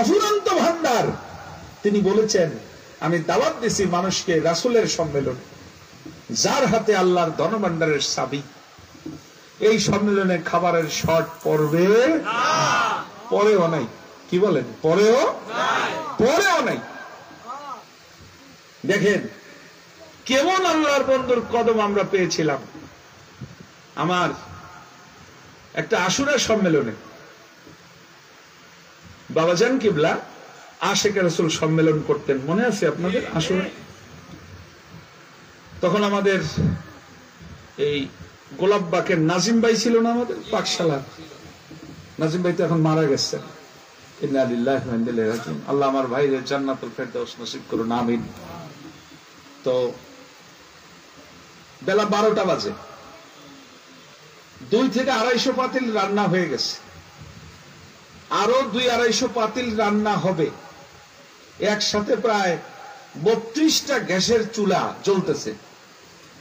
অফুরন্ত ভান্ডার। তিনি বলেছেন, আমি দাওয়াত দিছি মানুষকে রাসূলের সম্মেলনে, যার হাতে আল্লাহর ধনভাণ্ডারের চাবি। এই সম্মেলনে খাবারের শর্ট পড়বে না, পরেও নাই। কি বলেন? পরেও নাই। দেখেন কেমন আল্লাহর বন্ধুর কদম আমরা পেয়েছিলাম। আমার একটা আশুরা সম্মেলনে বাবাজান কিবলা আশেক রাসূল সম্মেলন করতেন, মনে আছে আপনাদের? আসলে তখন আমাদের এই গোলাপবাগের নাজিম ভাই ছিল না, আমাদের পাকশালা নাজিম ভাই তো এখন মারা গেছেন। ইন্না লিল্লাহি ওয়া ইন্না ইলাইহি রাজিউন। আল্লাহ আমার ভাইদের জান্নাতুল ফেরদাউস নসিব করুন, আমিন। তো বেলা 12টা বাজে, 2 থেকে 250 পাতিল রান্না হয়ে গেছে, আরো 200-250 পাতিল রান্না হবে। একসাথে প্রায় 32টা গ্যাসের চুলা জ্বলতেছে,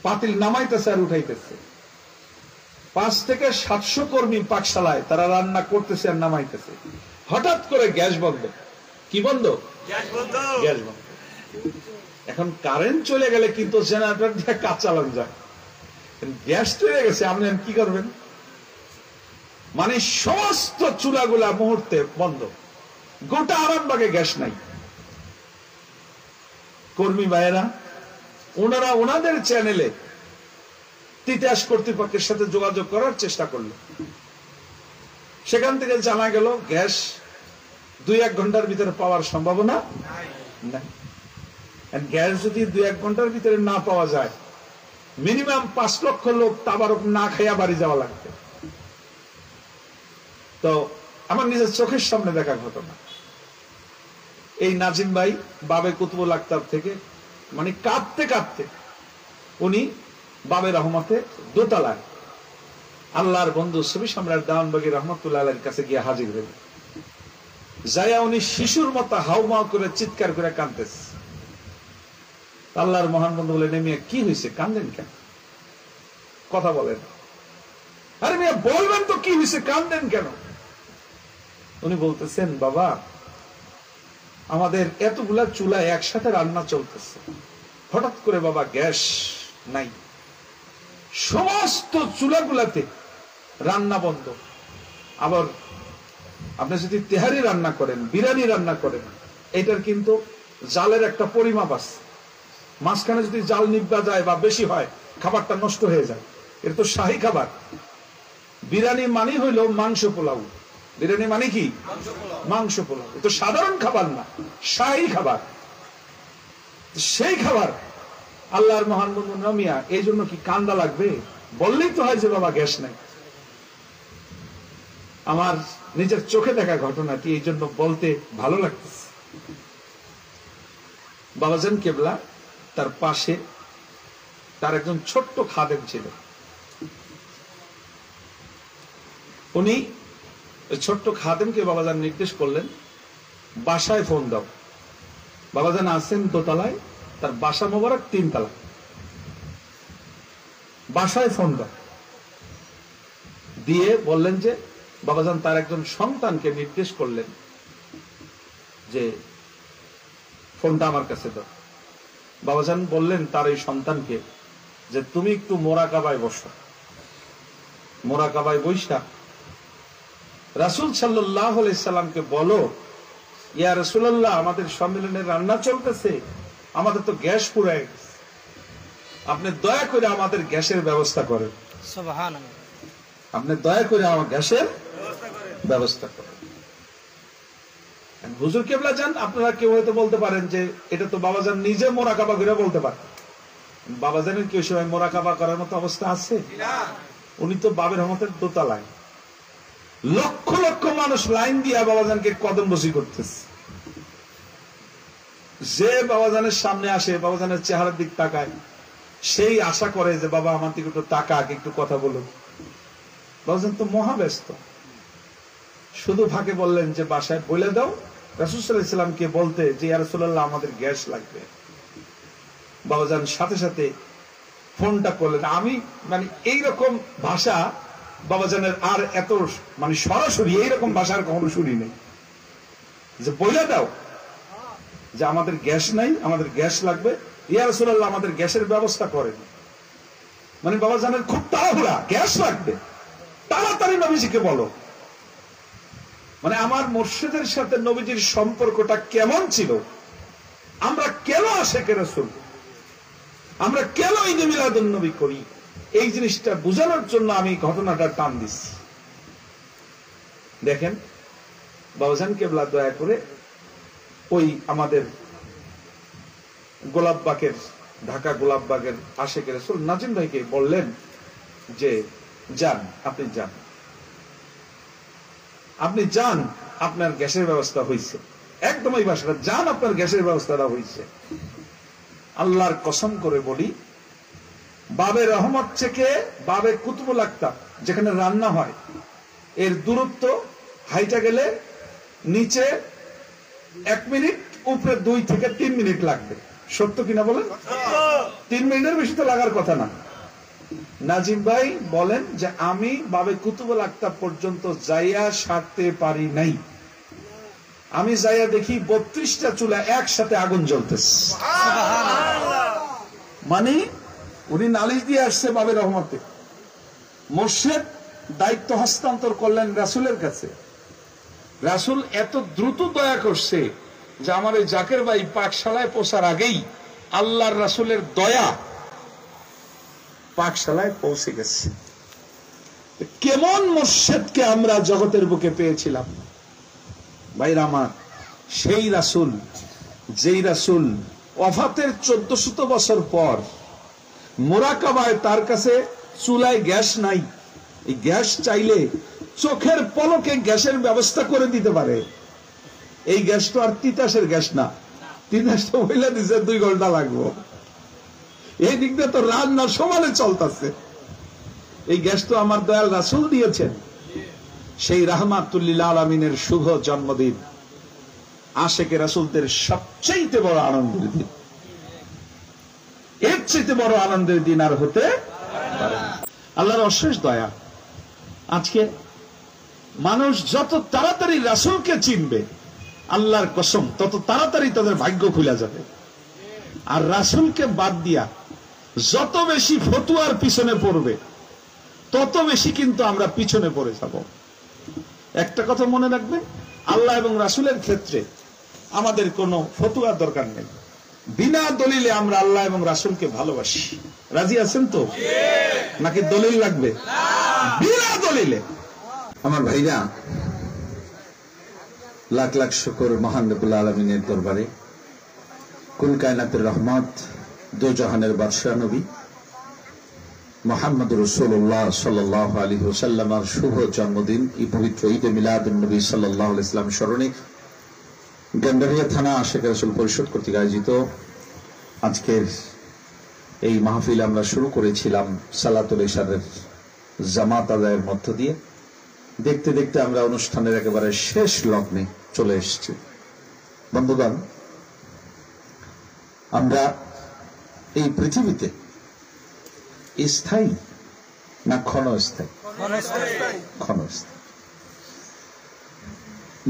পাতিল নামাইতেছে আর উঠাইতেছে। 5 থেকে 700 কর্মী পাকশালায়, তারা রান্না করতেছে আর নামাইতেছে। হঠাৎ করে গ্যাস বন্ধ। কি বন্ধ? গ্যাস বন্ধ। গ্যাস বন্ধ। এখন কারেন্ট চলে গেলে কিন্তু জেনারেটর দিয়ে কাজ চালানো যায়, গ্যাস চলে গেছে, আপনি কি করবেন? মানে সমস্ত চুলাগুলা মুহূর্তে বন্ধ, গোটা আরামবাগে গ্যাস নাই। কর্মী ভাইয়েরা ওনারা ওনাদের চ্যানেলে তিতাস কর্তৃপক্ষের সাথে যোগাযোগ করার চেষ্টা করলো। সেখান থেকে জানা গেল গ্যাস 2-1 ঘন্টার ভিতরে পাওয়ার সম্ভাবনা নাই। গ্যাস যদি 2-1 ঘন্টার ভিতরে না পাওয়া যায়, মিনিমাম 5 লক্ষ লোক তাবারক না খাইয়া বাড়ি যাওয়া লাগবে। তো আমার নিজের চোখের সামনে দেখা ঘটনা। এই নাজিম ভাই বাবে কুতুবুল আক্তার থেকে মানে কাঁদতে কাঁদতে উনি বাবে রহমতে দোতলায় আল্লাহর বন্ধু সুফি সম্রাট দেওয়ানবাগী রহমতুল্লাহ আলাইহির কাছে গিয়ে হাজির হলেন। যাইয়া উনি শিশুর মতো হাউমাউ করে চিৎকার করে কাঁদতেছে। আল্লাহর মহান বন্ধু বলে, মিয়া কি হয়েছে, কান্দেন কেন? কথা বলেন। আরে মিয়া বলবেন তো কি হয়েছে, কান্দেন কেন? উনি বলতেছেন, বাবা আমাদের এতগুলা চুলা একসাথে রান্না চলতেছে, হঠাৎ করে বাবা গ্যাস নাই, সমস্ত চুলাগুলাতে রান্না বন্ধ। আবার আপনি যদি তেহারি রান্না করেন, বিরিয়ানি রান্না করেন, এটার কিন্তু জালের একটা পরিমাপ আছে। মাঝখানে যদি জাল নিভা যায় বা বেশি হয়, খাবারটা নষ্ট হয়ে যায়। এটা তো শাহী খাবার। বিরিয়ানি মানে হইল মাংস পোলাও। বিরিয়ানি মানে কি? মাংস পোলাও। এটা সাধারণ খাবার না, শাহী খাবার। সেই খাবার আল্লাহর মহান বন্ধু নমিয়া, এই জন্য কি কান্দা লাগবে? বললেই তো হয় যে বাবা গ্যাস নাই। আমার নিজের চোখে দেখা ঘটনাটি এই জন্য বলতে ভালো লাগতেছে। বাবাজান কেবলা তার পাশে তার একজন ছোট্ট খাদেম ছিল। উনি ছোট্ট খাদেমকে বাবাজান নির্দেশ করলেন, বাসায় ফোন দাও। বাবাজান আছেন দোতলায়, তার বাসা মোবারক 3 তলা, বাসায় ফোন দাও। দিয়ে বললেন যে বাবাজান তার একজন সন্তানকে নির্দেশ করলেন যে ফোনটা আমার কাছে দাও। বাবাজান বললেন তার এই সন্তানকে যে তুমি একটু মোরাকাবায় বসো। মোরাকাবায় বৈশা রাসূল সাল্লাল্লাহু আলাইহি সাল্লামকে বলো, ইয়া রাসূলুল্লাহ, আমাদের সম্মেলনের রান্না চলতেছে, আমাদের তো গ্যাস ফুরায় গেছে, আপনি দয়া করে আমাদের গ্যাসের ব্যবস্থা করেন। সুবহানাল্লাহ। আপনি দয়া করে আমার গ্যাসের ব্যবস্থা করেন। হুজুর কেবলা জান, আপনারা কেউ হয়তো বলতে পারেন যে এটা তো বাবাজান নিজে মোরাকাবা করে বলতে পারেন। বাবাজানের কি ওই সময় মোরাকাবা করার মতো অবস্থা আছে? উনি তো বাবের রহমতের দোতলায়, লক্ষ লক্ষ মানুষ লাইন দিয়ে বাবাজানকে কদম বসি করতেছে। যে বাবাজানের সামনে আসে, বাবাজানের চেহারার দিক তাকায়, সেই আশা করে যে বাবা আমার দিকে একটু তাকাক, একটু কথা বলুক। বাবাজান তো মহাব্যস্ত। শুধু ফাঁকে বললেন যে বাসায় বলে দাও রাসূল সাল্লাল্লাহু আলাইহি সাল্লামকে বলতে যে ইয়া রাসূলুল্লাহ, আমাদের গ্যাস লাগবে। বাবাজান সাথে সাথে ফোনটা করলেন। আমি মানে এইরকম ভাষা বাবাজানের আর এত মানে সরাসরি এইরকম ভাষা আর কখনো শুনি নাই, যে বলে দাও যে আমাদের গ্যাস নাই, আমাদের গ্যাস লাগবে, ইয়া রাসূলুল্লাহ আমাদের গ্যাসের ব্যবস্থা করেন। মানে বাবাজানের খুব তাড়াহুড়া, গ্যাস লাগবে, তাড়াতাড়ি নবীজিকে বলো। মানে আমার মুর্শিদের সাথে নবীজির সম্পর্কটা কেমন ছিল, আমরা কেন আশিকে রাসূল, আমরা কেন ঈদ মিলাদুন নবী করি, এই জিনিসটা বোঝানোর জন্য আমি ঘটনাটা টান দিচ্ছি। দেখেন বাবাজান কেবলা দয়া করে ওই আমাদের গোলাপবাগের, ঢাকা গোলাপবাগের আশেকের রাসূল নাজিম ভাইকে বললেন যে যান, আপনি যান, আপনি যান, আপনার গ্যাসের ব্যবস্থা হয়েছে। একদম এই ভাষাটা, যান, আপনার গ্যাসের ব্যবস্থাটা হয়েছে। আল্লাহর কসম করে বলি, বাবে রহমত থেকে বাবে কুতুবুল আক্তাব যেখানে রান্না হয় এর দূরত্ব হাইটা গেলে নিচে 1 মিনিট, উপরে 2 থেকে 3 মিনিট লাগবে। সত্য কিনা বলেন? 3 মিনিটের বেশি তো লাগার কথা না। নাজিম ভাই বলেন যে আমি বাবে কুতুবুল আক্তাব পর্যন্ত যাইয়া সারতে পারি নাই। আমি যাইয়া দেখি 32টা চুলা একসাথে আগুন জ্বলতেছে। মানে উনি নালিশ দিয়ে আসছে বাবে রহমতে। মোর্শেদ দায়িত্ব হস্তান্তর করলেন রাসূলের কাছে। রাসূল এত দ্রুত দয়া করছে যে আমার এই জাকের ভাই পাকশালায় পৌঁছার আগেই আল্লাহর রাসূলের দয়া পাকশালায় পৌঁছে গেছে। কেমন মোর্শেদকে আমরা জগতের বুকে পেয়েছিলাম ভাইরা আমার। সেই রাসূল, যেই রাসূল ওয়াফাতের 1400 বছর পর মুরাকাবায় তার কাছে চুলায় গ্যাস নাই, এই গ্যাস চাইলে চোখের পলকে গ্যাসের ব্যবস্থা করে দিতে পারে। এই গ্যাস তো আর তিতাসের গ্যাস না, তিতাসটা হইলে দিছে 2 ঘন্টা লাগবো। এই দিক দিয়ে তো রান্নার সমানে চলতেছে। এই গ্যাস তো আমার দয়াল রাসূল দিয়েছেন। সেই রাহমাতুল লিল আলামিনের শুভ জন্মদিন আশেকে রাসূলদের সবচেয়ে বড় আনন্দের দিন। এর চেয়ে বড় আনন্দের দিন আর হতে পারে না। আল্লাহর অশেষ দয়া, আজকে মানুষ যত তাড়াতাড়ি রাসূলকে চিনবে, আল্লাহর কসম তত তাড়াতাড়ি তাদের ভাগ্য খুলে যাবে। আর রাসূলকে বাদ দিয়া যত বেশি ফতুয়ার পিছনে পড়বে, তত বেশি কিন্তু আমরা পিছনে পড়ে যাব। একটা কথা মনে রাখবেন, আল্লাহ এবং রাসূলের ক্ষেত্রে আমাদের কোনো ফতুয়ার দরকার নেই। বিনা দলিলে আমরা আল্লাহ এবং রাসূলকে ভালোবাসি। রাজি আছেন তো? নাকি দলিল লাগবে? বিনা দলিলে। আমার ভাইরা, লাখ লাখ শুকর মহান রব্বুল আলামিনের দরবারে। কুল কায়নাতের রহমত, দো জাহানের বাদশাহ নবী মুহাম্মদ রাসূলুল্লাহ সাল্লাল্লাহু আলাইহি ওয়াসাল্লামের শুভ জন্মদিন, এই পবিত্র ঈদে মিলাদুন নবী সাল্লাল্লাহু আলাইহি ওয়াসাল্লাম স্মরণে গন্ডারিয়া থানা আশেকে রাসূল পরিষদ কর্তৃক আয়োজিত আজকের এই মাহফিল আমরা শুরু করেছিলাম সালাতুল ইশারের জামাত আদায়ের মধ্য দিয়ে। দেখতে দেখতে আমরা অনুষ্ঠানের একেবারে শেষ লগ্নে চলে এসেছি। বন্ধুগণ, আমরা এই পৃথিবীতে স্থায়ী না ক্ষণস্থায়ী? ক্ষণস্থায়ী।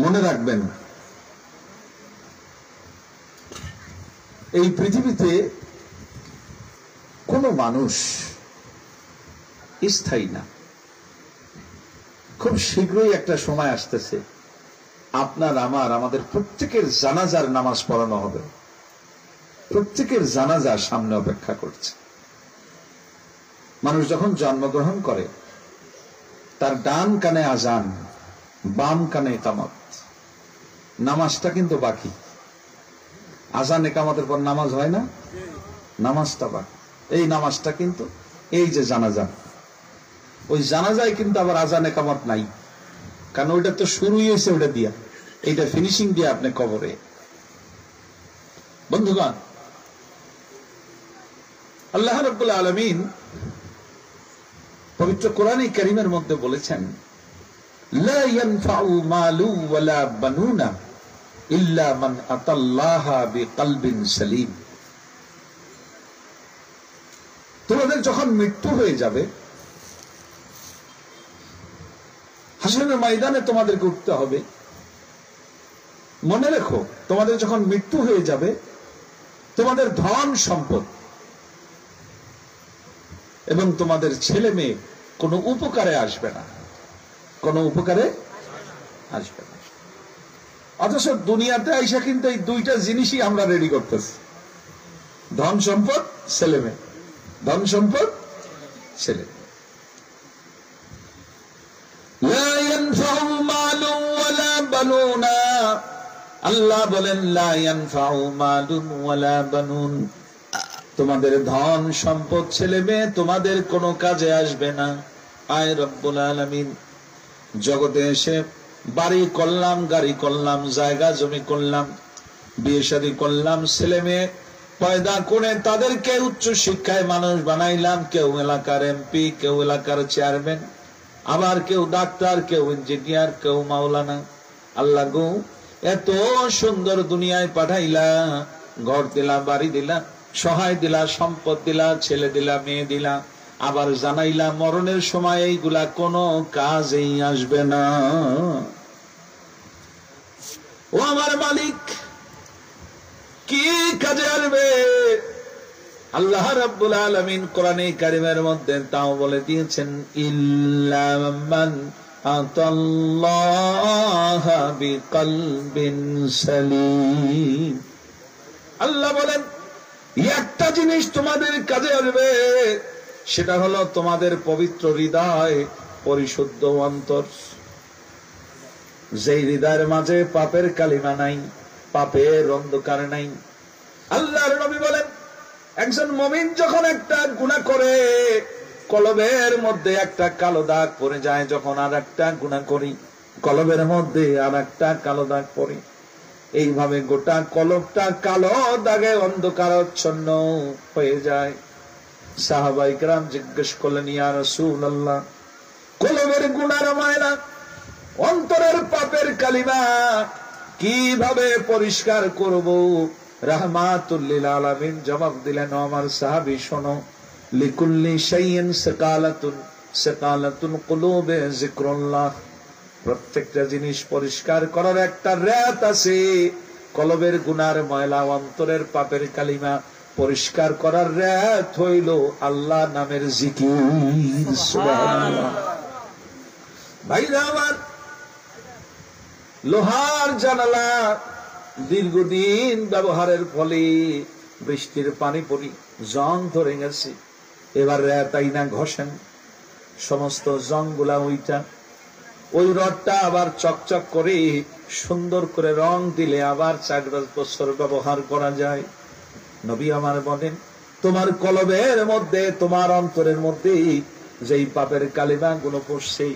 মনে রাখবেন, এই পৃথিবীতে কোনো মানুষ স্থায়ী না। খুব শীঘ্রই একটা সময় আসতেছে, আপনার আমাদের প্রত্যেকের জানাজার নামাজ পড়ানো হবে। প্রত্যেকের জানাজা সামনে অপেক্ষা করছে। মানুষ যখন জন্মগ্রহণ করে, তার ডান কানে আজান, বাম কানে ইকামত। নামাজটা কিন্তু বাকি। আজান ইকামতের পর নামাজ হয় না, নামাজটা বাকি। এই নামাজটা কিন্তু এই যে জানাজা, ওই জানাজায় কিন্তু আবার আজান ইকামত নাই, কারণ ওইটা তো শুরুই হয়েছে ওটা দিয়া, এইটা ফিনিশিং দিয়ে আপনি কবরে। বন্ধুগণ, আল্লাহ রাব্বুল আলামিন পবিত্র কোরআনে কারীমের মধ্যে বলেছেন, লা ইয়ানফাউ মালু ওয়ালা বানুনা ইল্লা মান আতাল্লাহা বিকলবিন সালিম। তোমাদের যখন মৃত্যু হয়ে যাবে, হাসরের ময়দানে তোমাদেরকে উঠতে হবে। মনে রেখো, তোমাদের যখন মৃত্যু হয়ে যাবে, তোমাদের ধন সম্পদ এবং তোমাদের ছেলে মেয়ে কোনো উপকারে আসবে না, কোনো উপকারে আসবে না। অথচ দুনিয়াতে আইসা কিন্তু এই দুইটা জিনিসই আমরা রেডি করতেছি, ধন সম্পদ, ছেলে মেয়ে। ধন সম্পদ, ছেলে মেয়ে। লা ইয়ানফাউ মালুন ওয়ালা বানুনা আল্লাহ বলেন লা ইয়ানফাউ মালুন ওয়ালা বানুন, তোমাদের ধন সম্পদ ছেলে মেয়ে তোমাদের কোনো কাজে আসবে না। আয় রব্বুল আলামিন, জগতে এসে বাড়ি করলাম, গাড়ি করলাম, জায়গা জমি করলাম, বিয়ে শাদী করলাম, ছেলে মেয়ে পয়দা করে তাদেরকে উচ্চ শিক্ষায় মানুষ বানাইলাম, কেউ এলাকার এমপি, কেউ এলাকার চেয়ারম্যান, আবার কেউ ডাক্তার, কেউ ইঞ্জিনিয়ার, কেউ মাওলানা। আল্লাহ গো, এত সুন্দর দুনিয়ায় পাঠাইলা, ঘর দিলা, বাড়ি দিলা, সহায় দিলা, সম্পদ দিলা, ছেলে দিলা, মেয়ে দিলা, আবার জানাইলা মরণের সময় এইগুলা কোনো কাজেই আসবে না। ও আমার মালিক, কি কাজে আসবে? আল্লাহ রাব্বুল আলামিন কোরআনে কারিমের মধ্যে তাও বলে দিয়েছেন, ইল্লা মান আতাল্লাহ বিকলবিন সালিম। আল্লাহ বলেন একটা জিনিস তোমাদের কাজে আসবে, সেটা হলো তোমাদের পবিত্র হৃদয়, পরিশুদ্ধ অন্তর। যেই হৃদয়ের মাঝে পাপের কালিমা নাই, পাপের অন্ধকার নাই। আল্লাহর নবী বলেন একজন মুমিন যখন একটা গুনাহ করে, কলবের মধ্যে একটা কালো দাগ পড়ে যায়। যখন আর একটা গুনাহ করি, কলবের মধ্যে আর একটা কালো দাগ পড়ে। এইভাবে গোটা কলবটা কালো দাগে অন্ধকারাচ্ছন্ন হয়ে যায়। সাহাবায়ে কেরাম জিজ্ঞেস করলেন, ইয়া রাসূলুল্লাহ, কলবের গুনার ময়লা, অন্তরের পাপের কালিমা কিভাবে পরিষ্কার করব? রাহমাতুল লিল আলামিন জবাব দিলেন, আমার সাহাবী শোনো, লিকুল্লি শাইইন সাকালাতুন, সাকালাতুল কুলুবে যিকরুল্লাহ। প্রত্যেকটা জিনিস পরিষ্কার করার একটা রাত আছে। কলবের গুনার ময়লা, অন্তরের পাপের কালিমা পরিষ্কার করার রাত হইল আল্লাহ নামের জিকির। সুবহানাল্লাহ। ভাইরা আমার, লোহার জানালা দীর্ঘদিন ব্যবহারের ফলে বৃষ্টির পানি পড়ি জং ধরে গেছে। এবার তাই না ঘষেন, সমস্ত জং গুলা ওইটা, ওই রডটা আবার চকচক করে সুন্দর করে রং দিলে আবার 4-5 বছর ব্যবহার করা যায়। নবী আমার বলেন, তোমার কলবের মধ্যে, তোমার অন্তরের মধ্যে যেই পাপের কালিমা গুলো পড়ছে,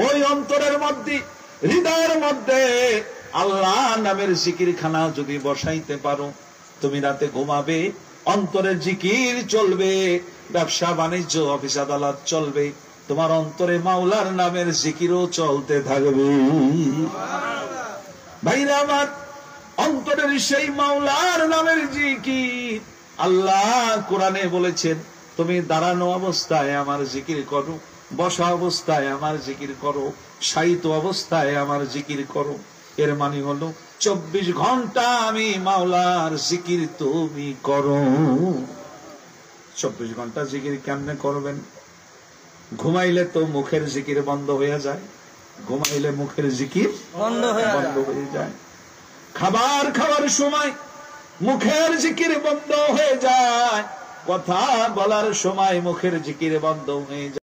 ওই অন্তরের মধ্যে, হৃদয়ের মধ্যে আল্লাহ নামের জিকির খানা যদি বসাইতে পারো, তুমি রাতে ঘুমাবে, অন্তরের জিকির চলবে, ব্যবসা বাণিজ্য, অফিস আদালত চলবে, তোমার অন্তরে মাওলার নামের জিকিরও চলতে থাকবে। ভাইরা আমার, অন্তরের সেই মাওলার নামের জিকির আল্লাহ কোরআনে বলেছেন, তুমি দাঁড়ানো অবস্থায় আমার জিকির করো, বসা অবস্থায় আমার জিকির করো, শায়িত অবস্থায় আমার জিকির করো। এর মানে হলো 24 ঘন্টা আমি মাওলার জিকির তুমি করো। 24 ঘন্টা জিকির কেমনে করবেন? ঘুমাইলে তো মুখের জিকির বন্ধ হয়ে যায়, ঘুমাইলে মুখের জিকির বন্ধ হয়ে যায়। খাবার খাওয়ার সময় মুখের জিকির বন্ধ হয়ে যায়, কথা বলার সময় মুখের জিকির বন্ধ হয়ে যায়।